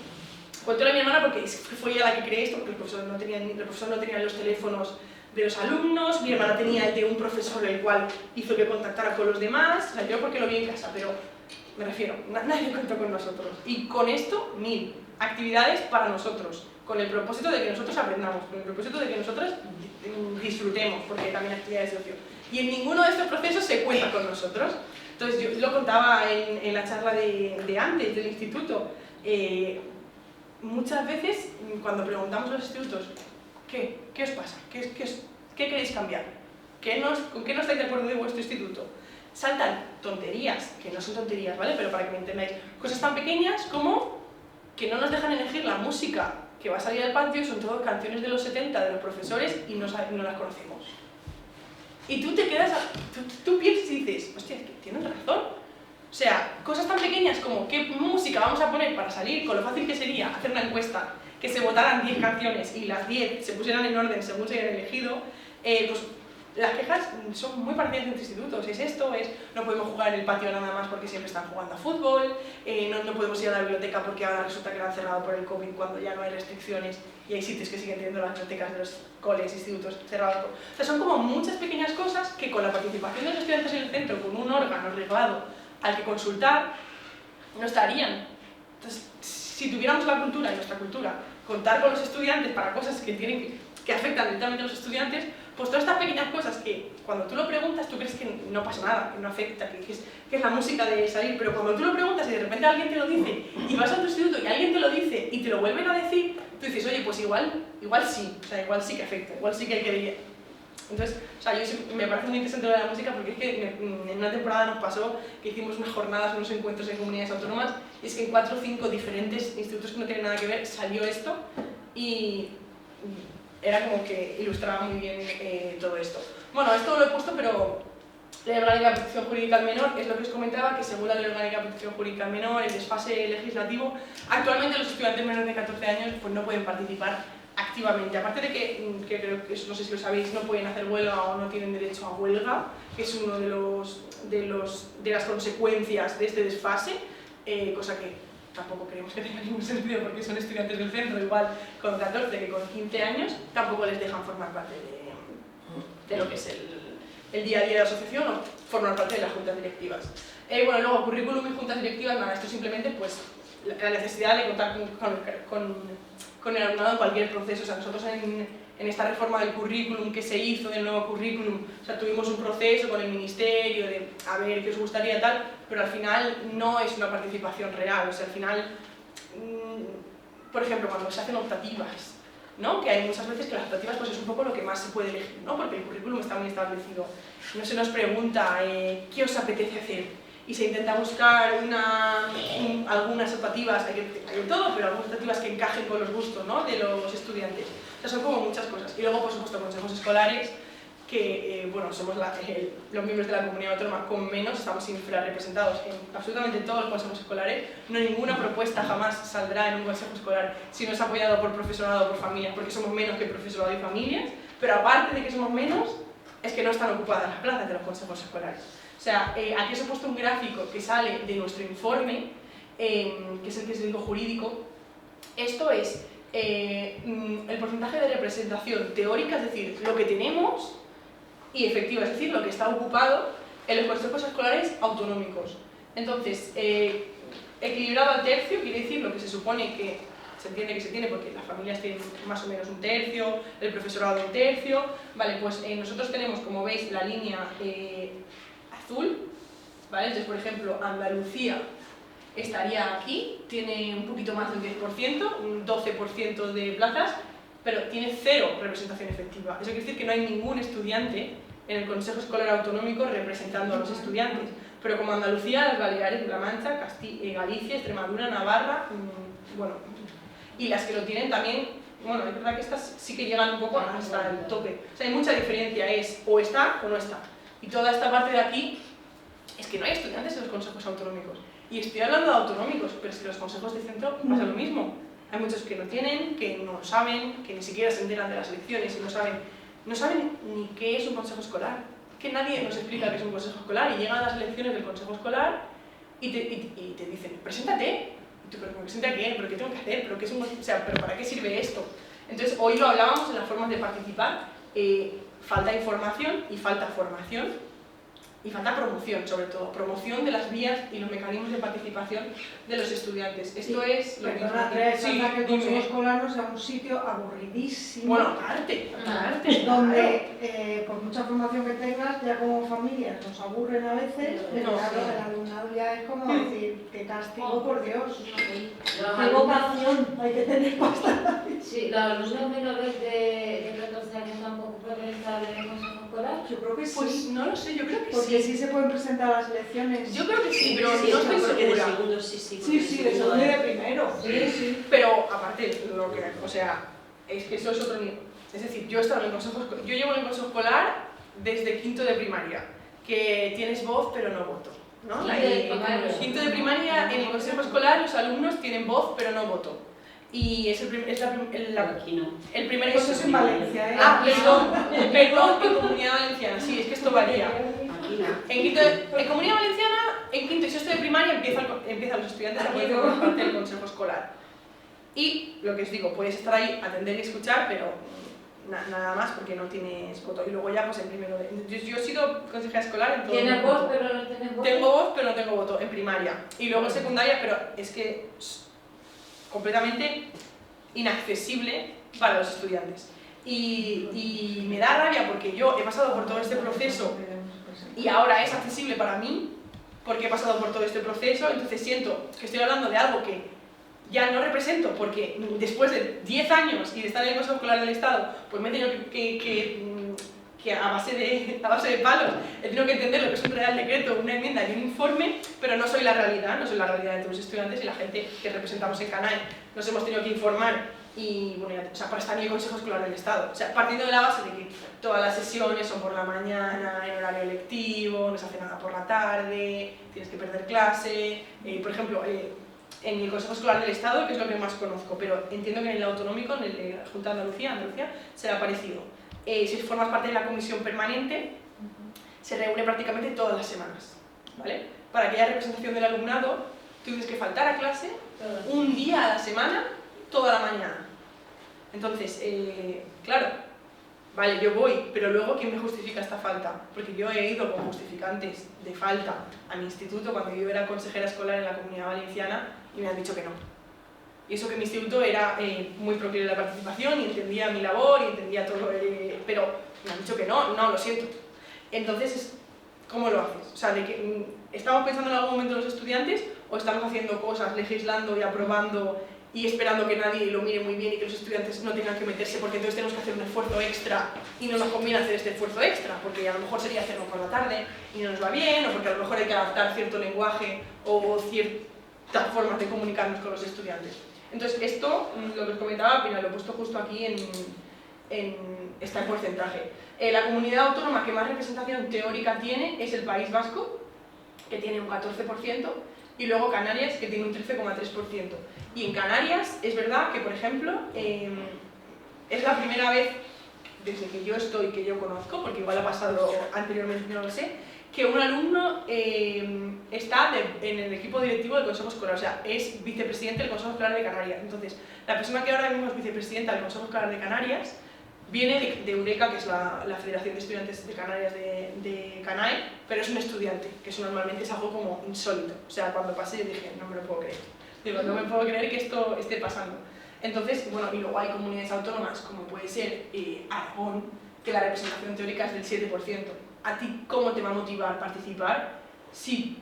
cuéntale a mi hermana porque fue ella la que creó esto, porque el profesor no tenía los teléfonos de los alumnos, mi hermana tenía el de un profesor el cual hizo que contactara con los demás, o sea, yo porque lo vi en casa, pero me refiero, nadie contó con nosotros. Y con esto, 1000 actividades para nosotros, con el propósito de que nosotros aprendamos, con el propósito de que nosotros disfrutemos, porque hay también actividades de ocio. Y en ninguno de estos procesos se cuenta con nosotros. Entonces yo lo contaba en la charla de antes, del instituto, muchas veces cuando preguntamos a los institutos ¿qué os pasa? ¿Qué queréis cambiar? ¿Con qué no estáis de acuerdo de vuestro instituto? Saltan tonterías, que no son tonterías, ¿vale? Pero para que me entendáis, cosas tan pequeñas como que no nos dejan elegir la música que va a salir al patio, son todas canciones de los 70 de los profesores y no las conocemos. Y tú te quedas, tú piensas y dices, hostia, que tienen razón. O sea, cosas tan pequeñas como qué música vamos a poner para salir, con lo fácil que sería hacer una encuesta, que se votaran 10 canciones y las 10 se pusieran en orden según se hayan elegido, pues las quejas son muy parecidas entre institutos. Es esto, no podemos jugar en el patio nada más porque siempre están jugando a fútbol, no podemos ir a la biblioteca porque ahora resulta que la han cerrado por el COVID cuando ya no hay restricciones y hay sitios que siguen teniendo las bibliotecas de los coles, institutos cerrados. O sea, son como muchas pequeñas cosas que con la participación de los estudiantes en el centro, con un órgano reglado al que consultar, no estarían. Entonces, si tuviéramos la cultura y nuestra cultura, contar con los estudiantes para cosas que afectan directamente a los estudiantes, pues todas estas pequeñas cosas que cuando tú lo preguntas tú crees que no pasa nada, que no afecta, que es la música de salir, pero cuando tú lo preguntas y de repente alguien te lo dice y vas a tu instituto y alguien te lo dice y te lo vuelven a decir, tú dices, oye, pues igual sí, o sea, igual sí que afecta, igual sí que hay que... Entonces, o sea, me parece muy interesante lo de la música porque es que en una temporada nos pasó que hicimos unas jornadas, unos encuentros en comunidades autónomas y es que en 4 o 5 diferentes institutos que no tienen nada que ver salió esto y era como que ilustraba muy bien todo esto. Bueno, esto lo he puesto, pero la Ley Orgánica de Protección Jurídica al Menor es lo que os comentaba, que según la Ley Orgánica de Protección Jurídica al Menor, el desfase legislativo, actualmente los estudiantes menores de 14 años pues no pueden participar activamente, aparte de que creo que no sé si lo sabéis, no pueden hacer huelga o no tienen derecho a huelga, que es uno de las consecuencias de este desfase, cosa que tampoco creemos que tenga ningún sentido porque son estudiantes del centro, igual con 14 que con 15 años, tampoco les dejan formar parte de lo que es el día a día de la asociación o formar parte de las juntas directivas. Bueno, luego currículum y juntas directivas, nada, esto simplemente pues la necesidad de contar con el alumnado en cualquier proceso. O sea, nosotros en esta reforma del currículum que se hizo, del nuevo currículum, o sea, tuvimos un proceso con el ministerio de a ver qué os gustaría tal, pero al final no es una participación real. O sea, al final, por ejemplo, cuando se hacen optativas, ¿no? Que hay muchas veces que las optativas pues es un poco lo que más se puede elegir, ¿no? Porque el currículum está muy establecido. No se nos pregunta qué os apetece hacer. Y se intenta buscar algunas optativas, hay de todo, pero algunas optativas que encajen con los gustos, ¿no? De los estudiantes. O sea, son como muchas cosas. Y luego, por supuesto, consejos escolares, que bueno, somos los miembros de la comunidad autónoma con menos, estamos infrarrepresentados en absolutamente todos los consejos escolares. No ninguna propuesta jamás saldrá en un consejo escolar si no es apoyado por profesorado o por familias, porque somos menos que profesorado y familias, pero aparte de que somos menos, es que no están ocupadas las plazas de los consejos escolares. O sea, aquí os he puesto un gráfico que sale de nuestro informe, que es el que os digo jurídico. Esto es el porcentaje de representación teórica, es decir, lo que tenemos, y efectiva, es decir, lo que está ocupado en los consejos escolares autonómicos. Entonces, equilibrado al tercio quiere decir lo que se supone que se entiende que se tiene porque las familias tienen más o menos un tercio, el profesorado un tercio. Vale, pues nosotros tenemos, como veis, la línea azul, ¿vale? Entonces, por ejemplo, Andalucía estaría aquí, tiene un poquito más del 10%, un 12% de plazas, pero tiene 0 representación efectiva. Eso quiere decir que no hay ningún estudiante en el Consejo Escolar Autonómico representando a los estudiantes. Pero como Andalucía, las Baleares, La Mancha, Galicia, Extremadura, Navarra, bueno, y las que lo tienen también, bueno, es verdad que estas sí que llegan un poco hasta el tope. O sea, hay mucha diferencia, es o está o no está. Y toda esta parte de aquí es que no hay estudiantes en los consejos autonómicos. Y estoy hablando de autonómicos, pero es que los consejos de centro pasa lo mismo. Hay muchos que no tienen, que no lo saben, que ni siquiera se enteran de las elecciones y no saben ni qué es un consejo escolar. Que nadie nos explica qué es un consejo escolar y llegan las elecciones del consejo escolar y te dicen, preséntate. Y tú, ¿pero me presenta a qué? ¿Pero qué tengo que hacer? ¿Pero qué es ¿pero para qué sirve esto? Entonces, hoy lo hablábamos en las formas de participar. Falta información y falta formación y falta promoción, sobre todo, promoción de las vías y los mecanismos de participación de los estudiantes. Esto es lo que... Sí, que el consejo escolar no sea un sitio aburridísimo. Bueno, aparte. Donde, por mucha formación que tengas, cosas ya como familias nos aburren a veces, pero No. claro, el alumnado ya es como decir, qué castigo, por Dios. Los Qué alumnos, vocación hay que tener pasta. sí, los alumnos menores de 14 años tampoco pueden estar en el consejo escolar. Yo creo que sí, Pues no lo sé, yo creo que porque sí. sí se pueden presentar a las elecciones. Yo creo que sí, pero Sí, no estoy porque de segura. segundo sí. Sí, sí, de segundo y de primero. Sí, sí. Pero aparte, lo que, o sea, es que eso es otro nivel. Es decir, yo llevo en el consejo escolar desde quinto de primaria, que tienes voz pero no voto, ¿no? Quinto de primaria. Quinto de primaria, en el consejo escolar los alumnos tienen voz pero no voto. Y es el Aquí no. primer Pues eso en Valencia, ¿eh? Ah, perdón, en Comunidad Valenciana, sí, es que esto varía. Aquí no. En Comunidad Valenciana, en quinto y sexto de primaria empiezan los estudiantes a poder formar parte del consejo escolar. Y lo que os digo, puedes estar ahí, atender y escuchar, pero nada más porque no tienes voto. Y luego ya, pues en primero de... Yo he sido consejera escolar en todo. Tienes voz, pero no tienes voz. Tengo voz, pero no tengo voto en primaria. Y luego en secundaria, pero es que es completamente inaccesible para los estudiantes. Y me da rabia porque yo he pasado por todo este proceso y ahora es accesible para mí porque he pasado por todo este proceso, entonces siento que estoy hablando de algo que ya no represento porque después de 10 años y de estar en el Consejo Escolar del Estado, pues me he tenido que a base de palos, he tenido que entender lo que es un real decreto, una enmienda y un informe, pero no soy la realidad, no soy la realidad de todos los estudiantes y la gente que representamos en CANAE. Nos hemos tenido que informar y, bueno, o sea, para estar en el Consejo Escolar del Estado. O sea, partiendo de la base de que todas las sesiones son por la mañana, en horario lectivo, no se hace nada por la tarde, tienes que perder clase, por ejemplo, en el Consejo Escolar del Estado, que es lo que más conozco, pero entiendo que en el autonómico, en el Junta de Andalucía, será parecido. Si formas parte de la comisión permanente, se reúne prácticamente todas las semanas, ¿vale? Para que haya representación del alumnado, tú tienes que faltar a clase un día a la semana, toda la mañana. Entonces, claro, vale, yo voy, pero luego ¿quién me justifica esta falta? Porque yo he ido con justificantes de falta a mi instituto cuando yo era consejera escolar en la Comunidad Valenciana y me han dicho que no. Y eso que mi instituto era muy proclive a la participación y entendía mi labor y entendía todo, pero me han dicho que no, lo siento. Entonces, ¿cómo lo haces? O sea, de que ¿estamos pensando en algún momento los estudiantes o estamos haciendo cosas, legislando y aprobando y esperando que nadie lo mire muy bien y que los estudiantes no tengan que meterse porque entonces tenemos que hacer un esfuerzo extra y no nos conviene hacer este esfuerzo extra porque a lo mejor sería hacerlo por la tarde y no nos va bien o porque a lo mejor hay que adaptar cierto lenguaje o ciertas formas de comunicarnos con los estudiantes? Entonces esto, lo que os comentaba, mira, lo he puesto justo aquí está en porcentaje. La comunidad autónoma que más representación teórica tiene es el País Vasco, que tiene un 14%, y luego Canarias, que tiene un 13,3%. Y en Canarias es verdad que, por ejemplo, es la primera vez desde que yo estoy, que yo conozco, porque igual ha pasado anteriormente, no lo sé, que un alumno está en el equipo directivo del Consejo Escolar, o sea, es vicepresidente del Consejo Escolar de Canarias. Entonces, la persona que ahora mismo es vicepresidenta del Consejo Escolar de Canarias viene de Eureka, que es la Federación de Estudiantes de Canarias de CANAE, pero es un estudiante, que eso normalmente es algo como insólito. O sea, cuando pasé yo dije, no me lo puedo creer. Digo, no me puedo creer que esto esté pasando. Entonces, bueno, y luego hay comunidades autónomas, como puede ser Aragón, que la representación teórica es del 7%. ¿A ti cómo te va a motivar participar si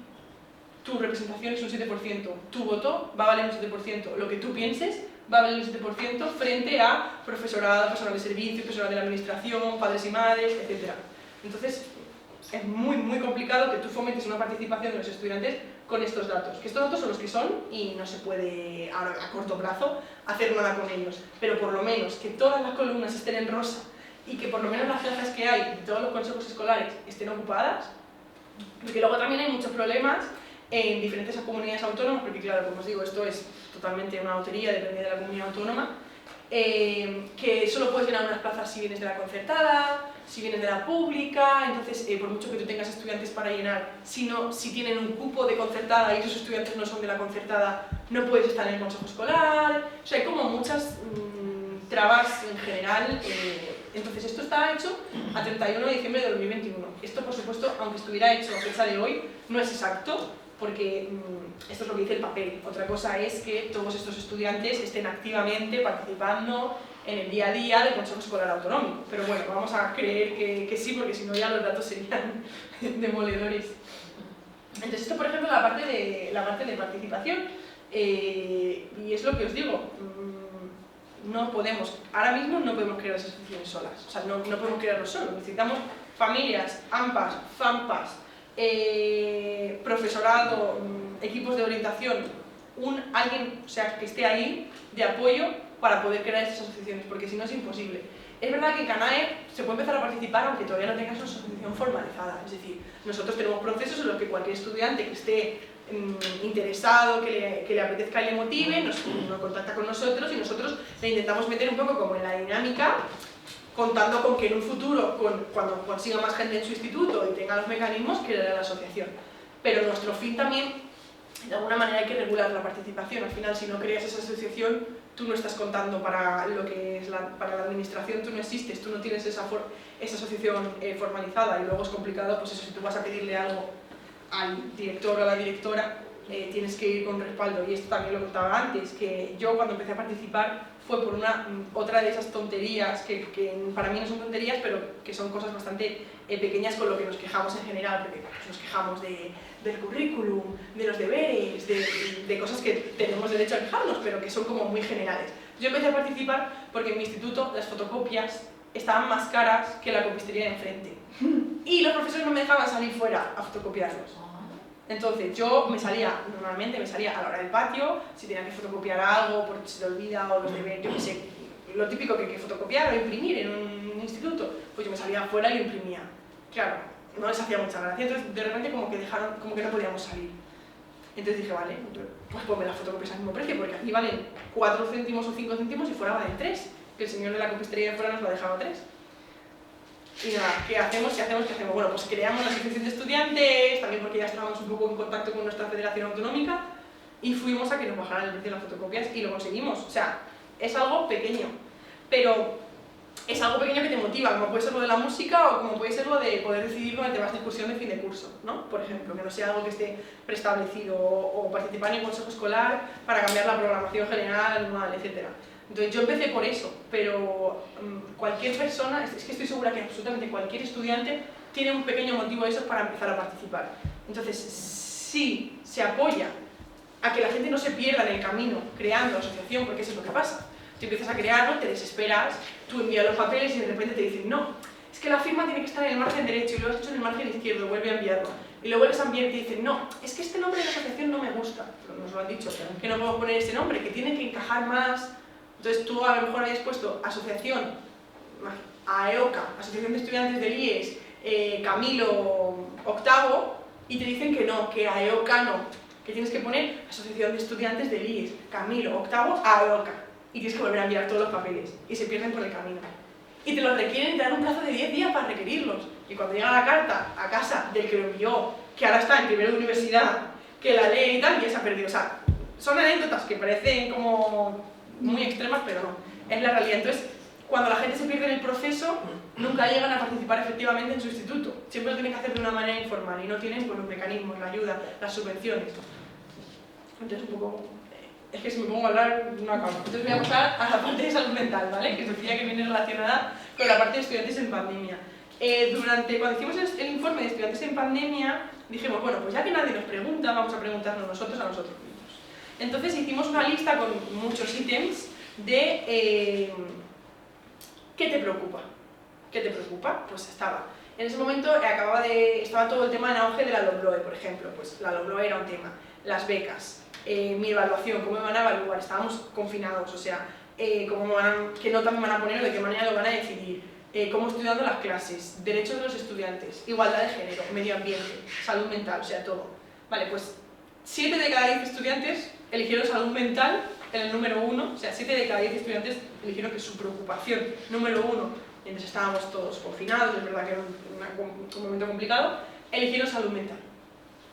tu representación es un 7%? Tu voto va a valer un 7%. Lo que tú pienses va a valer un 7% frente a profesorado, personal de servicio, personal de la administración, padres y madres, etc. Entonces, es muy, muy complicado que tú fomentes una participación de los estudiantes con estos datos. Que estos datos son los que son y no se puede ahora a corto plazo hacer nada con ellos. Pero por lo menos que todas las columnas estén en rosa y que por lo menos las plazas que hay de todos los consejos escolares estén ocupadas, porque luego también hay muchos problemas en diferentes comunidades autónomas, porque claro, como os digo, esto es totalmente una lotería, depende de la comunidad autónoma, que solo puedes llenar unas plazas si vienes de la concertada, si vienes de la pública, entonces por mucho que tú tengas estudiantes para llenar, si tienen un cupo de concertada y esos estudiantes no son de la concertada, no puedes estar en el consejo escolar, o sea, hay como muchas trabas en general. Entonces esto está hecho a 31 de diciembre de 2021. Esto, por supuesto, aunque estuviera hecho a fecha de hoy, no es exacto, porque esto es lo que dice el papel. Otra cosa es que todos estos estudiantes estén activamente participando en el día a día del Consejo Escolar Autonómico. Pero bueno, vamos a creer que sí, porque si no ya los datos serían demoledores. Entonces esto, por ejemplo, la parte de participación, y es lo que os digo, ahora mismo no podemos crear las asociaciones solas, o sea, no podemos crearlo solos, necesitamos familias, AMPAs, FAMPAs, profesorado, equipos de orientación, alguien, o sea, que esté ahí de apoyo para poder crear estas asociaciones, porque si no es imposible. Es verdad que en CANAE se puede empezar a participar aunque todavía no tengas una asociación formalizada, es decir, nosotros tenemos procesos en los que cualquier estudiante que esté interesado, que le apetezca y le motive, nos contacta con nosotros y nosotros le intentamos meter un poco como en la dinámica, contando con que en un futuro, cuando consiga más gente en su instituto y tenga los mecanismos, creará la asociación. Pero nuestro fin también, de alguna manera hay que regular la participación. Al final, si no creas esa asociación, tú no estás contando para lo que es para la administración, tú no existes, tú no tienes esa asociación formalizada, y luego es complicado, pues eso, si tú vas a pedirle algo al director o a la directora, tienes que ir con respaldo. Y esto también lo contaba antes, que yo cuando empecé a participar fue por otra de esas tonterías que para mí no son tonterías, pero que son cosas bastante pequeñas con lo que nos quejamos en general, porque nos quejamos del currículum, de los deberes, de cosas que tenemos derecho a quejarnos, pero que son como muy generales. Yo empecé a participar porque en mi instituto las fotocopias estaban más caras que la copistería de enfrente, y los profesores no me dejaban salir fuera a fotocopiarlos. Entonces yo normalmente me salía a la hora del patio, si tenía que fotocopiar algo porque se te olvida, o los deberes, yo qué sé, lo típico que hay que fotocopiar o imprimir en un instituto, pues yo me salía afuera y lo imprimía. Claro, no les hacía mucha gracia, entonces de repente como que no podíamos salir. Entonces dije, vale, pues ponme las fotocopias al mismo precio, porque aquí valen 4 céntimos o 5 céntimos y fuera valen 3, que el señor de la copistería de fuera nos lo ha dejado a 3. Y nada, ¿qué hacemos? Bueno, pues creamos la asociación de estudiantes, también porque ya estábamos un poco en contacto con nuestra federación autonómica, y fuimos a que nos bajaran el precio de las fotocopias y lo conseguimos. O sea, es algo pequeño, pero es algo pequeño que te motiva, como puede ser lo de la música o como puede ser lo de poder decidir dónde te vas de excursión de fin de curso, ¿no? Por ejemplo, que no sea algo que esté preestablecido, o participar en el consejo escolar para cambiar la programación general, anual, etc. Entonces yo empecé por eso, pero cualquier persona, es que estoy segura que absolutamente cualquier estudiante tiene un pequeño motivo de esos para empezar a participar. Entonces, si se apoya a que la gente no se pierda en el camino creando asociación, porque eso es lo que pasa. Tú empiezas a crearlo, te desesperas, tú envías los papeles y de repente te dicen no, es que la firma tiene que estar en el margen derecho y lo has hecho en el margen izquierdo, vuelve a enviarlo. Y luego vuelves a enviar y te dicen no, es que este nombre de la asociación no me gusta, nos lo han dicho, que no puedo poner este nombre, que tiene que encajar más. Entonces tú a lo mejor habías puesto asociación, AEOCA, Asociación de Estudiantes del IES, Camilo octavo, y te dicen que no, que AEOCA no, que tienes que poner Asociación de Estudiantes del IES, Camilo octavo, AEOCA, y tienes que volver a enviar todos los papeles, y se pierden por el camino. Y te los requieren y te dan un plazo de 10 días para requerirlos, y cuando llega la carta a casa del que lo envió, que ahora está en primero de universidad, que la lee y tal, ya se ha perdido. O sea, son anécdotas que parecen como muy extremas, pero no, es la realidad. Entonces, cuando la gente se pierde en el proceso, nunca llegan a participar efectivamente en su instituto. Siempre lo tienen que hacer de una manera informal y no tienen pues, los mecanismos, la ayuda, las subvenciones. Entonces, un poco... Es que si me pongo a hablar, no acabo. Entonces voy a pasar a la parte de salud mental, ¿vale? Que os decía que viene relacionada con la parte de estudiantes en pandemia. Cuando hicimos el informe de estudiantes en pandemia, dijimos, bueno, pues ya que nadie nos pregunta, vamos a preguntarnos nosotros a nosotros mismos. Entonces hicimos una lista con muchos ítems de ¿qué te preocupa? ¿Qué te preocupa? Pues estaba. En ese momento estaba todo el tema en auge de la LOMLOE, por ejemplo. Pues la LOMLOE era un tema. Las becas, mi evaluación, cómo me van a evaluar, estábamos confinados, o sea, qué nota me van a poner o de qué manera lo van a decidir, cómo estoy dando las clases, derechos de los estudiantes, igualdad de género, medio ambiente, salud mental, o sea, todo. Vale, pues 7 de cada 10 estudiantes eligieron salud mental en el número 1, o sea, 7 de cada 10 estudiantes eligieron que su preocupación número 1, mientras estábamos todos confinados, es verdad que era un momento complicado, eligieron salud mental.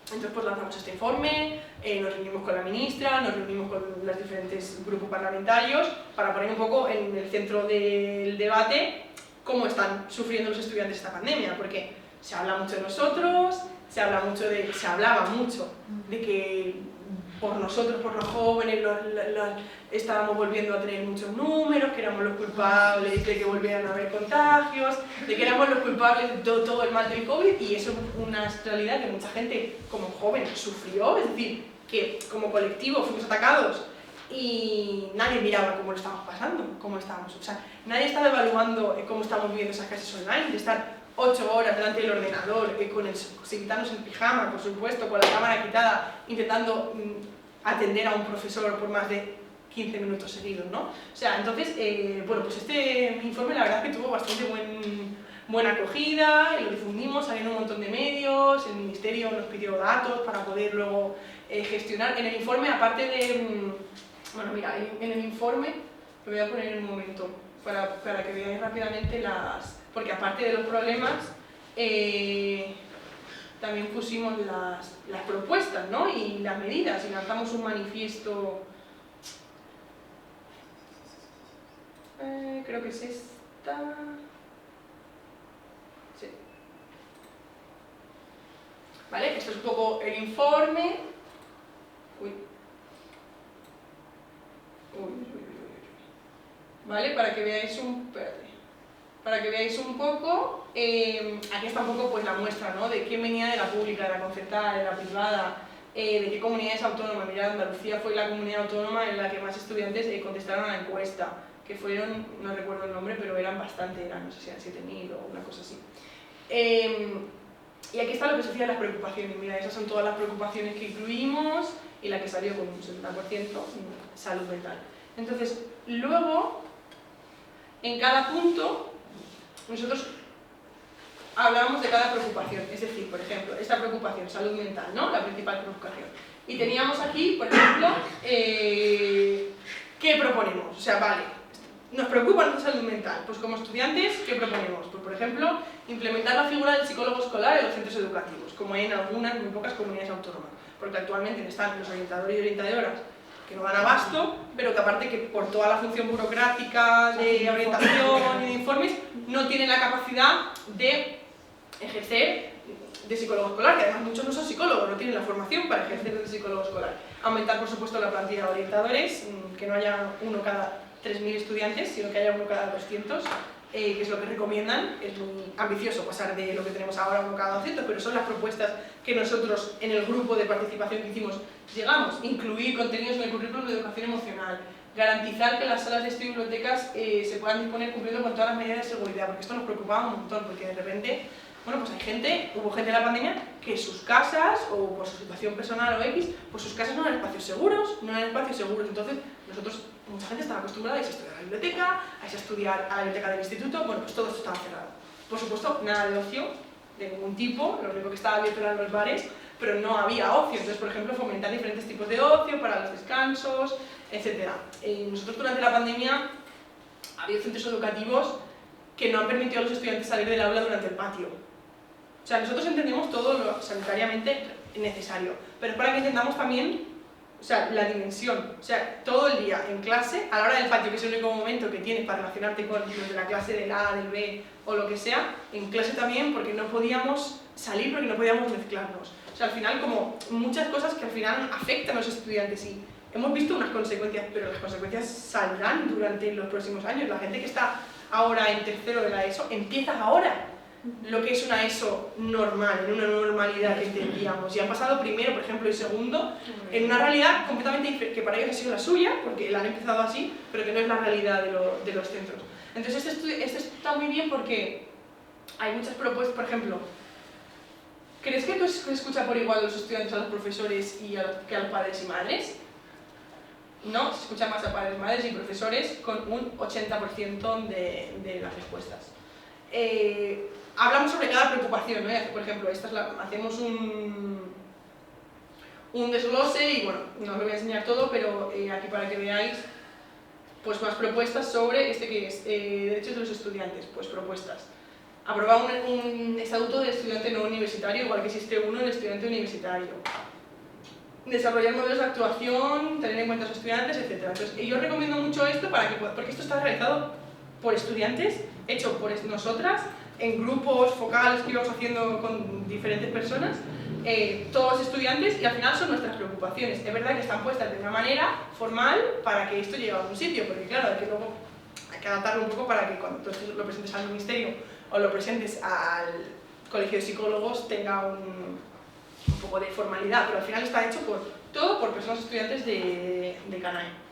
Entonces pues lanzamos este informe, nos reunimos con la ministra, nos reunimos con los diferentes grupos parlamentarios para poner un poco en el centro del debate cómo están sufriendo los estudiantes esta pandemia, porque se habla mucho de nosotros, se hablaba mucho de que por nosotros, por los jóvenes, estábamos volviendo a tener muchos números, que éramos los culpables de que volvieran a haber contagios, de que éramos los culpables de todo el mal del COVID, y eso es una realidad que mucha gente como joven sufrió, es decir, que como colectivo fuimos atacados y nadie miraba cómo lo estábamos pasando, cómo estábamos, o sea, nadie estaba evaluando cómo estábamos viviendo esas clases online, de estar 8 horas delante del ordenador, sin quitarnos el pijama, por supuesto, con la cámara quitada, intentando atender a un profesor por más de 15 minutos seguidos, ¿no? O sea, entonces, bueno, pues este informe la verdad es que tuvo bastante buena acogida, lo difundimos, salieron un montón de medios, el Ministerio nos pidió datos para poder luego gestionar. En el informe, aparte de... Bueno, mira, en el informe, lo voy a poner en un momento, para que veáis rápidamente porque aparte de los problemas, también pusimos las propuestas, ¿no? Y las medidas, y lanzamos un manifiesto, creo que es esta, sí. ¿Vale? Esto es un poco el informe, ¿vale? Para que veáis un poco, aquí está un poco pues la muestra, ¿no? De quién venía de la pública, de la concertada, de la privada, de qué comunidades autónomas. Mirad, Andalucía fue la comunidad autónoma en la que más estudiantes contestaron a la encuesta, que fueron, no recuerdo el nombre, pero eran bastante, no sé si eran 7.000 o una cosa así. Y aquí está lo que se decía de las preocupaciones. Mira, esas son todas las preocupaciones que incluimos y la que salió con un 70%, salud mental. Entonces, luego, en cada punto, nosotros hablábamos de cada preocupación, es decir, por ejemplo, esta preocupación, salud mental, ¿no? La principal preocupación. Y teníamos aquí, por ejemplo, ¿qué proponemos? O sea, vale, nos preocupa nuestra salud mental, pues como estudiantes, ¿qué proponemos? Pues por ejemplo, implementar la figura del psicólogo escolar en los centros educativos, como hay en algunas, muy pocas comunidades autónomas, porque actualmente están los orientadores y orientadoras que no dan abasto, pero que aparte que por toda la función burocrática de orientación y de informes, no tienen la capacidad de ejercer de psicólogo escolar, que además muchos no son psicólogos, no tienen la formación para ejercer de psicólogo escolar. Aumentar, por supuesto, la plantilla de orientadores, que no haya uno cada 3.000 estudiantes, sino que haya uno cada 200, que es lo que recomiendan. Es muy ambicioso pasar de lo que tenemos ahora a uno cada 200, pero son las propuestas que nosotros en el grupo de participación que hicimos llegamos. Incluir contenidos en el currículum de educación emocional, garantizar que las salas de estudio y bibliotecas se puedan disponer cumpliendo con todas las medidas de seguridad, porque esto nos preocupaba un montón, porque de repente, bueno, pues hubo gente en la pandemia que sus casas, o por su situación personal o X, pues sus casas no eran espacios seguros, entonces nosotros, mucha gente estaba acostumbrada a irse a estudiar a la biblioteca, a irse a estudiar a la biblioteca del instituto, bueno, pues todo esto estaba cerrado. Por supuesto, nada de ocio, de ningún tipo, lo único que estaba abierto eran los bares, pero no había ocio, entonces, por ejemplo, fomentar diferentes tipos de ocio para los descansos, etc. Nosotros durante la pandemia ha habido centros educativos que no han permitido a los estudiantes salir del aula durante el patio. O sea, nosotros entendemos todo lo sanitariamente necesario, pero es para que entendamos también, o sea, la dimensión. O sea, todo el día en clase, a la hora del patio, que es el único momento que tienes para relacionarte con los de la clase del A, del B o lo que sea, en clase también, porque no podíamos salir, porque no podíamos mezclarnos. O sea, al final, como muchas cosas que al final afectan a los estudiantes, y hemos visto unas consecuencias, pero las consecuencias saldrán durante los próximos años. La gente que está ahora en tercero de la ESO empieza ahora lo que es una ESO normal, en una normalidad que entendíamos, y han pasado primero, por ejemplo, y segundo en una realidad completamente diferente, que para ellos ha sido la suya, porque la han empezado así, pero que no es la realidad de los centros. Entonces este está muy bien porque hay muchas propuestas. Por ejemplo, ¿crees que se escucha por igual a los estudiantes, a los profesores que a los padres y madres? No, se escucha más a padres, madres y profesores, con un 80% de las respuestas. Hablamos sobre cada preocupación, ¿no? Por ejemplo, hacemos un desglose y bueno, no os lo voy a enseñar todo, pero aquí para que veáis pues más propuestas sobre que es derechos de los estudiantes, pues propuestas. Aprobar un estatuto de estudiante no universitario, igual que existe uno de estudiante universitario. Desarrollar modelos de actuación, tener en cuenta a los estudiantes, etc. Entonces, yo recomiendo mucho esto porque esto está realizado por estudiantes, hecho por nosotras, en grupos focales que íbamos haciendo con diferentes personas, todos los estudiantes y al final son nuestras preocupaciones. Es verdad que están puestas de una manera formal para que esto llegue a algún sitio, porque claro, luego hay que adaptarlo un poco para que cuando tú lo presentes al ministerio o lo presentes al colegio de psicólogos tenga un poco de formalidad, pero al final está hecho todo por personas estudiantes de CANAE.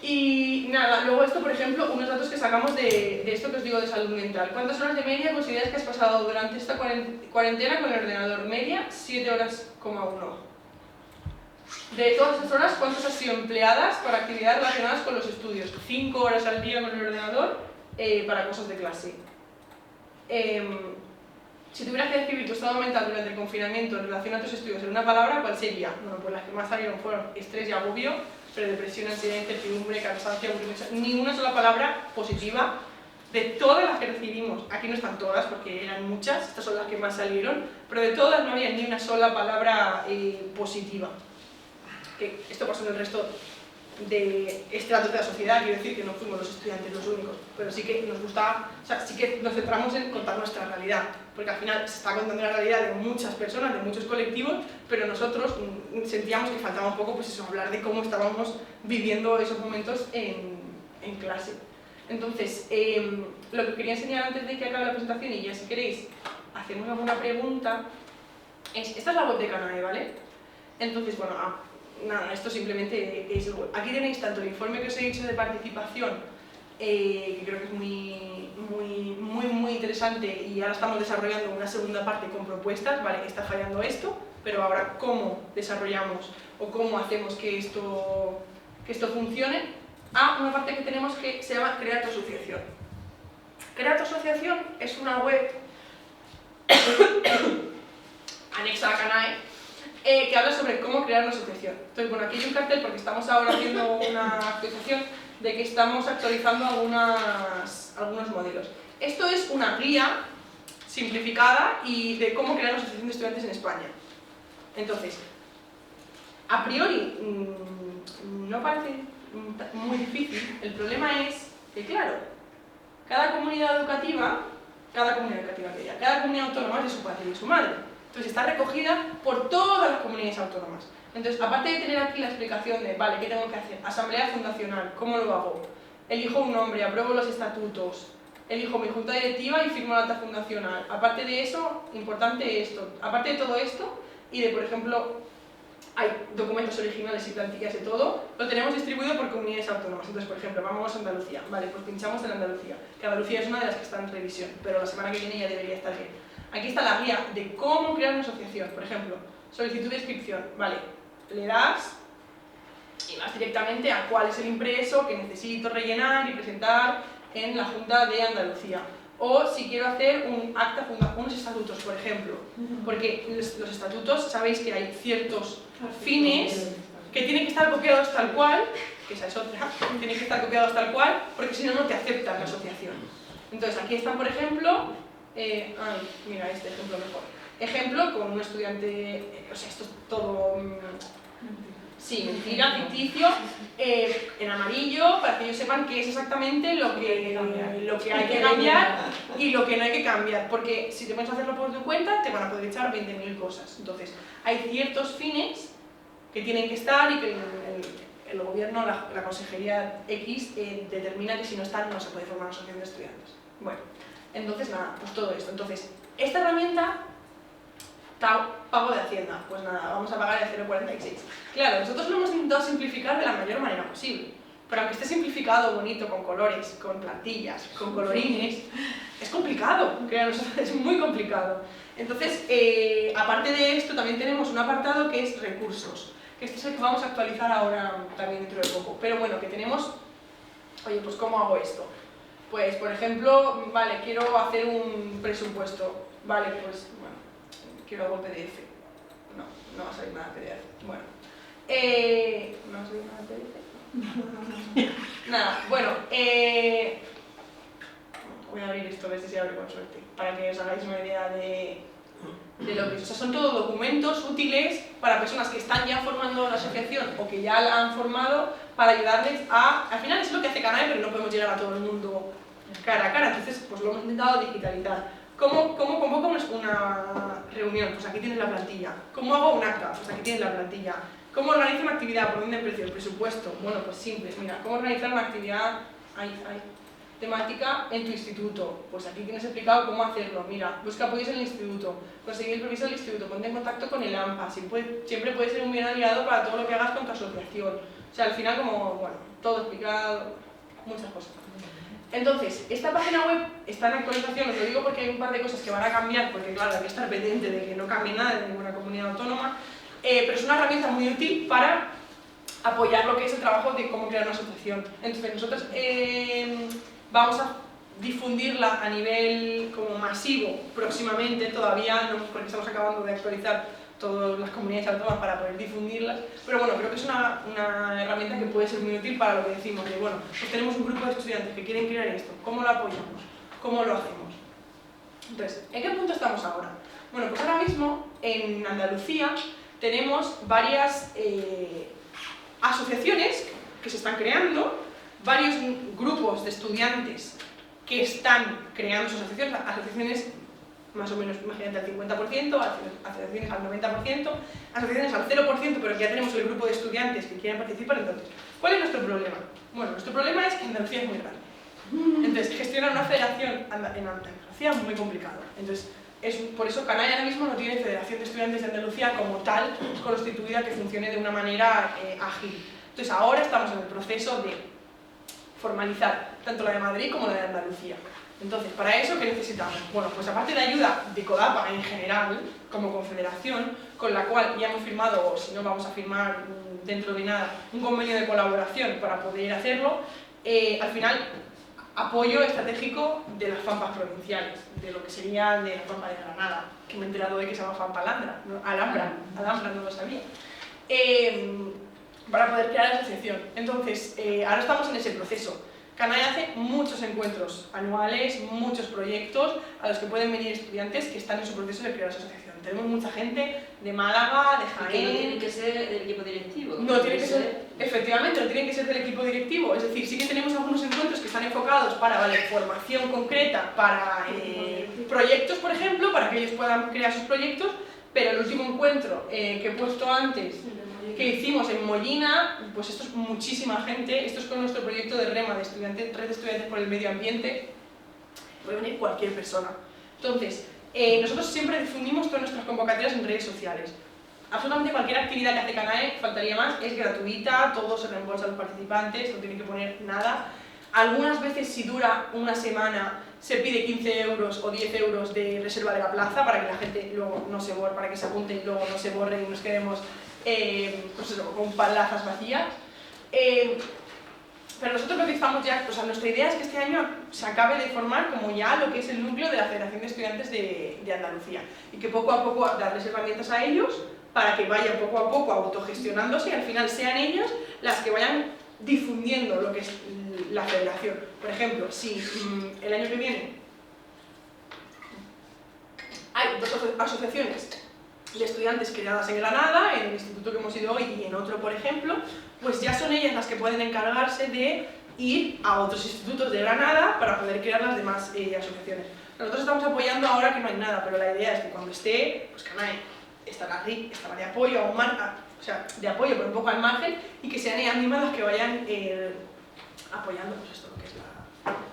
Y nada, luego esto, por ejemplo, unos datos que sacamos de esto que os digo de salud mental. ¿Cuántas horas de media consideras que has pasado durante esta cuarentena con el ordenador? Media, 7 horas, 1. De todas esas horas, ¿cuántas han sido empleadas para actividades relacionadas con los estudios? 5 horas al día con el ordenador para cosas de clase. Si tuvieras que describir tu estado mental durante el confinamiento en relación a tus estudios en una palabra, ¿cuál sería? Bueno, pues las que más salieron fueron estrés y agobio, pero depresión, ansiedad, incertidumbre, cansancio, aburrimiento, ni una sola palabra positiva de todas las que recibimos. Aquí no están todas porque eran muchas, estas son las que más salieron, pero de todas no había ni una sola palabra positiva. Que esto pasó en el resto de estratos de la sociedad, quiero decir que no fuimos los estudiantes los únicos, pero sí que nos gustaba, o sea, sí que nos centramos en contar nuestra realidad, porque al final se está contando la realidad de muchas personas, de muchos colectivos, pero nosotros sentíamos que faltaba un poco, pues eso, hablar de cómo estábamos viviendo esos momentos en clase. Entonces, lo que quería enseñar antes de que acabe la presentación, y ya si queréis hacemos alguna pregunta, esta es la web de CANAE, ¿vale? Entonces, bueno, nada, esto simplemente es el web. Aquí tenéis tanto el informe que os he dicho de participación, que creo que es muy interesante, y ahora estamos desarrollando una segunda parte con propuestas, vale, está fallando esto, pero ahora cómo desarrollamos o cómo hacemos que esto funcione, a una parte que tenemos que se llama Crea tu asociación. Crea tu asociación es una web anexa a CANAE, que habla sobre cómo crear una asociación. Entonces, bueno, aquí hay un cartel porque estamos ahora haciendo una actualización de que estamos actualizando algunos modelos. Esto es una guía simplificada y de cómo crear una asociación de estudiantes en España. Entonces, a priori no parece muy difícil. El problema es que, claro, cada comunidad autónoma es de su padre y de su madre. Entonces está recogida por todas las comunidades autónomas. Entonces, aparte de tener aquí la explicación de, vale, ¿qué tengo que hacer? Asamblea fundacional, ¿cómo lo hago? Elijo un nombre, apruebo los estatutos, elijo mi junta directiva y firmo la acta fundacional. Aparte de eso, importante esto, aparte de todo esto, y de, por ejemplo, hay documentos originales y plantillas de todo, lo tenemos distribuido por comunidades autónomas. Entonces, por ejemplo, vamos a Andalucía, vale, pues pinchamos en Andalucía, que Andalucía es una de las que está en revisión, pero la semana que viene ya debería estar bien. Aquí está la guía de cómo crear una asociación. Por ejemplo, solicitud de inscripción. Vale, le das y vas directamente a cuál es el impreso que necesito rellenar y presentar en la Junta de Andalucía. O si quiero hacer un acta, unos estatutos, por ejemplo. Porque los estatutos, sabéis que hay ciertos fines que tienen que estar copiados tal cual, que esa es otra, tienen que estar copiados tal cual, porque si no, no te aceptan la asociación. Entonces, aquí están, por ejemplo, mira, este ejemplo mejor. Ejemplo con un estudiante, o sea, esto es todo, sí, mentira, ficticio, en amarillo, para que ellos sepan qué es exactamente lo que hay que cambiar y lo que no hay que cambiar, porque si te pones a hacerlo por tu cuenta, te van a poder echar 20.000 cosas. Entonces, hay ciertos fines que tienen que estar y que el gobierno, la consejería X, determina que si no están, no se puede formar una asociación de estudiantes. Bueno. Entonces, nada, pues todo esto. Entonces, esta herramienta, pago de Hacienda, pues nada, vamos a pagar el 0,46. Claro, nosotros lo hemos intentado simplificar de la mayor manera posible, pero aunque esté simplificado, bonito, con colores, con plantillas, con colorines, es complicado, créanos, es muy complicado. Entonces, aparte de esto, también tenemos un apartado que es recursos, que este es el que vamos a actualizar ahora también dentro de poco. Pero bueno, que tenemos, oye, pues ¿cómo hago esto? Pues, por ejemplo, vale, quiero hacer un presupuesto. Vale, pues, bueno, quiero algo PDF. No va a salir nada PDF. Bueno, ¿no va a salir nada PDF? Nada, bueno, voy a abrir esto, a ver si se abre con suerte, para que os hagáis una idea de lo que es. O sea, son todos documentos útiles para personas que están ya formando la asociación o que ya la han formado, para ayudarles a... Al final es lo que hace CANAE, pero no podemos llegar a todo el mundo cara a cara, entonces pues lo hemos intentado digitalizar. ¿Cómo convoco una reunión, pues aquí tienes la plantilla. ¿Cómo hago un acta? Pues aquí tienes la plantilla. ¿Cómo organizo una actividad? ¿Por dónde empiezo? El presupuesto. Bueno, pues simple. Mira, ¿cómo organizar una actividad temática en tu instituto? Pues aquí tienes explicado cómo hacerlo. Mira, busca apoyos en el instituto, conseguir el permiso del instituto, ponte en contacto con el AMPA. Siempre puedes ser un bien aliado para todo lo que hagas con tu asociación. O sea, al final como, bueno, todo explicado, muchas cosas. Entonces, esta página web está en actualización, os lo digo porque hay un par de cosas que van a cambiar, porque claro, hay que estar pendiente de que no cambie nada de ninguna comunidad autónoma, pero es una herramienta muy útil para apoyar lo que es el trabajo de cómo crear una asociación. Entonces, nosotros vamos a difundirla a nivel como masivo próximamente, todavía no, porque estamos acabando de actualizar todas las comunidades autónomas para poder difundirlas, pero bueno, creo que es una herramienta que puede ser muy útil para lo que decimos, de bueno, pues tenemos un grupo de estudiantes que quieren crear esto, ¿cómo lo apoyamos? ¿Cómo lo hacemos? Entonces, ¿en qué punto estamos ahora? Bueno, pues ahora mismo en Andalucía tenemos varias asociaciones que se están creando, varios grupos de estudiantes que están creando sus asociaciones más o menos, imagínate, al 50%, asociaciones al 90%, asociaciones al 0%, pero que ya tenemos el grupo de estudiantes que quieren participar. Entonces, ¿cuál es nuestro problema? Bueno, nuestro problema es que Andalucía es muy grande. Entonces, gestionar una federación en Andalucía es muy complicado. Entonces, por eso CANAE ahora mismo no tiene Federación de Estudiantes de Andalucía como tal, constituida, que funcione de una manera ágil. Entonces, ahora estamos en el proceso de formalizar tanto la de Madrid como la de Andalucía. Entonces, ¿para eso qué necesitamos? Bueno, pues aparte de ayuda de CODAPA en general, como confederación, con la cual ya hemos firmado, o si no vamos a firmar dentro de nada, un convenio de colaboración para poder hacerlo, al final, apoyo estratégico de las FAMPAs provinciales, de lo que sería de la FAMPA de Granada, que me he enterado de que se llama FAMPA Alhambra, no lo sabía, para poder crear la asociación. Entonces, ahora estamos en ese proceso. CANAE hace muchos encuentros anuales, muchos proyectos a los que pueden venir estudiantes que están en su proceso de crear esa asociación. Tenemos mucha gente de Málaga, de Jaén... Que no tienen que ser del equipo directivo. No tienen que ser, efectivamente, no tienen que ser del equipo directivo. Es decir, sí que tenemos algunos encuentros que están enfocados para formación concreta, para proyectos, por ejemplo, para que ellos puedan crear sus proyectos, pero el último encuentro que he puesto antes, que hicimos en Mollina, pues esto es muchísima gente, esto es con nuestro proyecto de REMA, de Red de Estudiantes por el Medio Ambiente, puede venir cualquier persona. Entonces, nosotros siempre difundimos todas nuestras convocatorias en redes sociales. Absolutamente cualquier actividad que hace CANAE, faltaría más, es gratuita, todo se reembolsa a los participantes, no tienen que poner nada. Algunas veces, si dura una semana, se pide 15 euros o 10 euros de reserva de la plaza para que la gente luego no se borre, para que se apunte y luego no se borre y nos quedemos pues eso, con plazas vacías. Pero nosotros lo que estamos ya, o sea, nuestra idea es que este año se acabe de formar como ya lo que es el núcleo de la Federación de Estudiantes de Andalucía y que poco a poco darles herramientas a ellos para que vayan poco a poco autogestionándose y al final sean ellos las que vayan difundiendo lo que es la federación. Por ejemplo, si el año que viene hay dos asociaciones de estudiantes creadas en Granada, en el instituto que hemos ido hoy y en otro, por ejemplo, pues ya son ellas las que pueden encargarse de ir a otros institutos de Granada para poder crear las demás asociaciones. Nosotros estamos apoyando ahora que no hay nada, pero la idea es que cuando esté, pues CANAE estará de apoyo, o sea, de apoyo pero un poco al margen, y que sean ellas mismas las que vayan apoyando pues esto, que es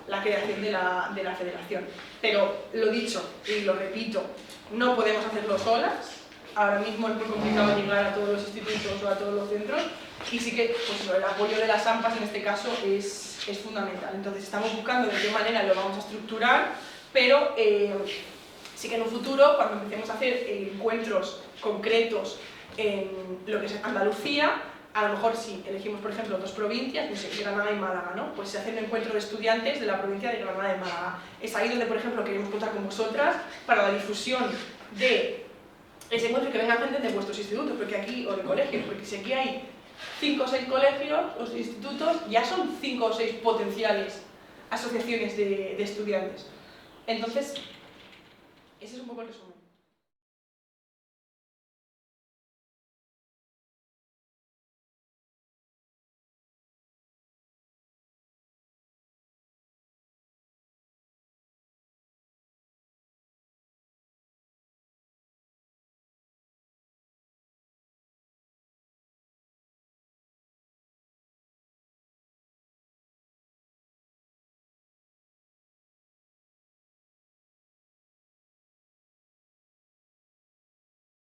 la creación de la federación. Pero lo dicho y lo repito, no podemos hacerlo solas. Ahora mismo es muy complicado llegar a todos los institutos o a todos los centros y sí que pues, el apoyo de las AMPAs en este caso es fundamental. Entonces estamos buscando de qué manera lo vamos a estructurar, pero sí que en un futuro, cuando empecemos a hacer encuentros concretos en lo que es Andalucía, a lo mejor si elegimos, por ejemplo, dos provincias, pues Granada y Málaga, ¿no? Pues se hace un encuentro de estudiantes de la provincia de Granada y Málaga. Es ahí donde, por ejemplo, queremos contar con vosotras para la difusión de ese encuentro, que vengan gente de vuestros institutos, porque aquí, o de colegios, porque si aquí hay 5 o 6 colegios o institutos, ya son 5 o 6 potenciales asociaciones de estudiantes. Entonces, ese es un poco el resumen.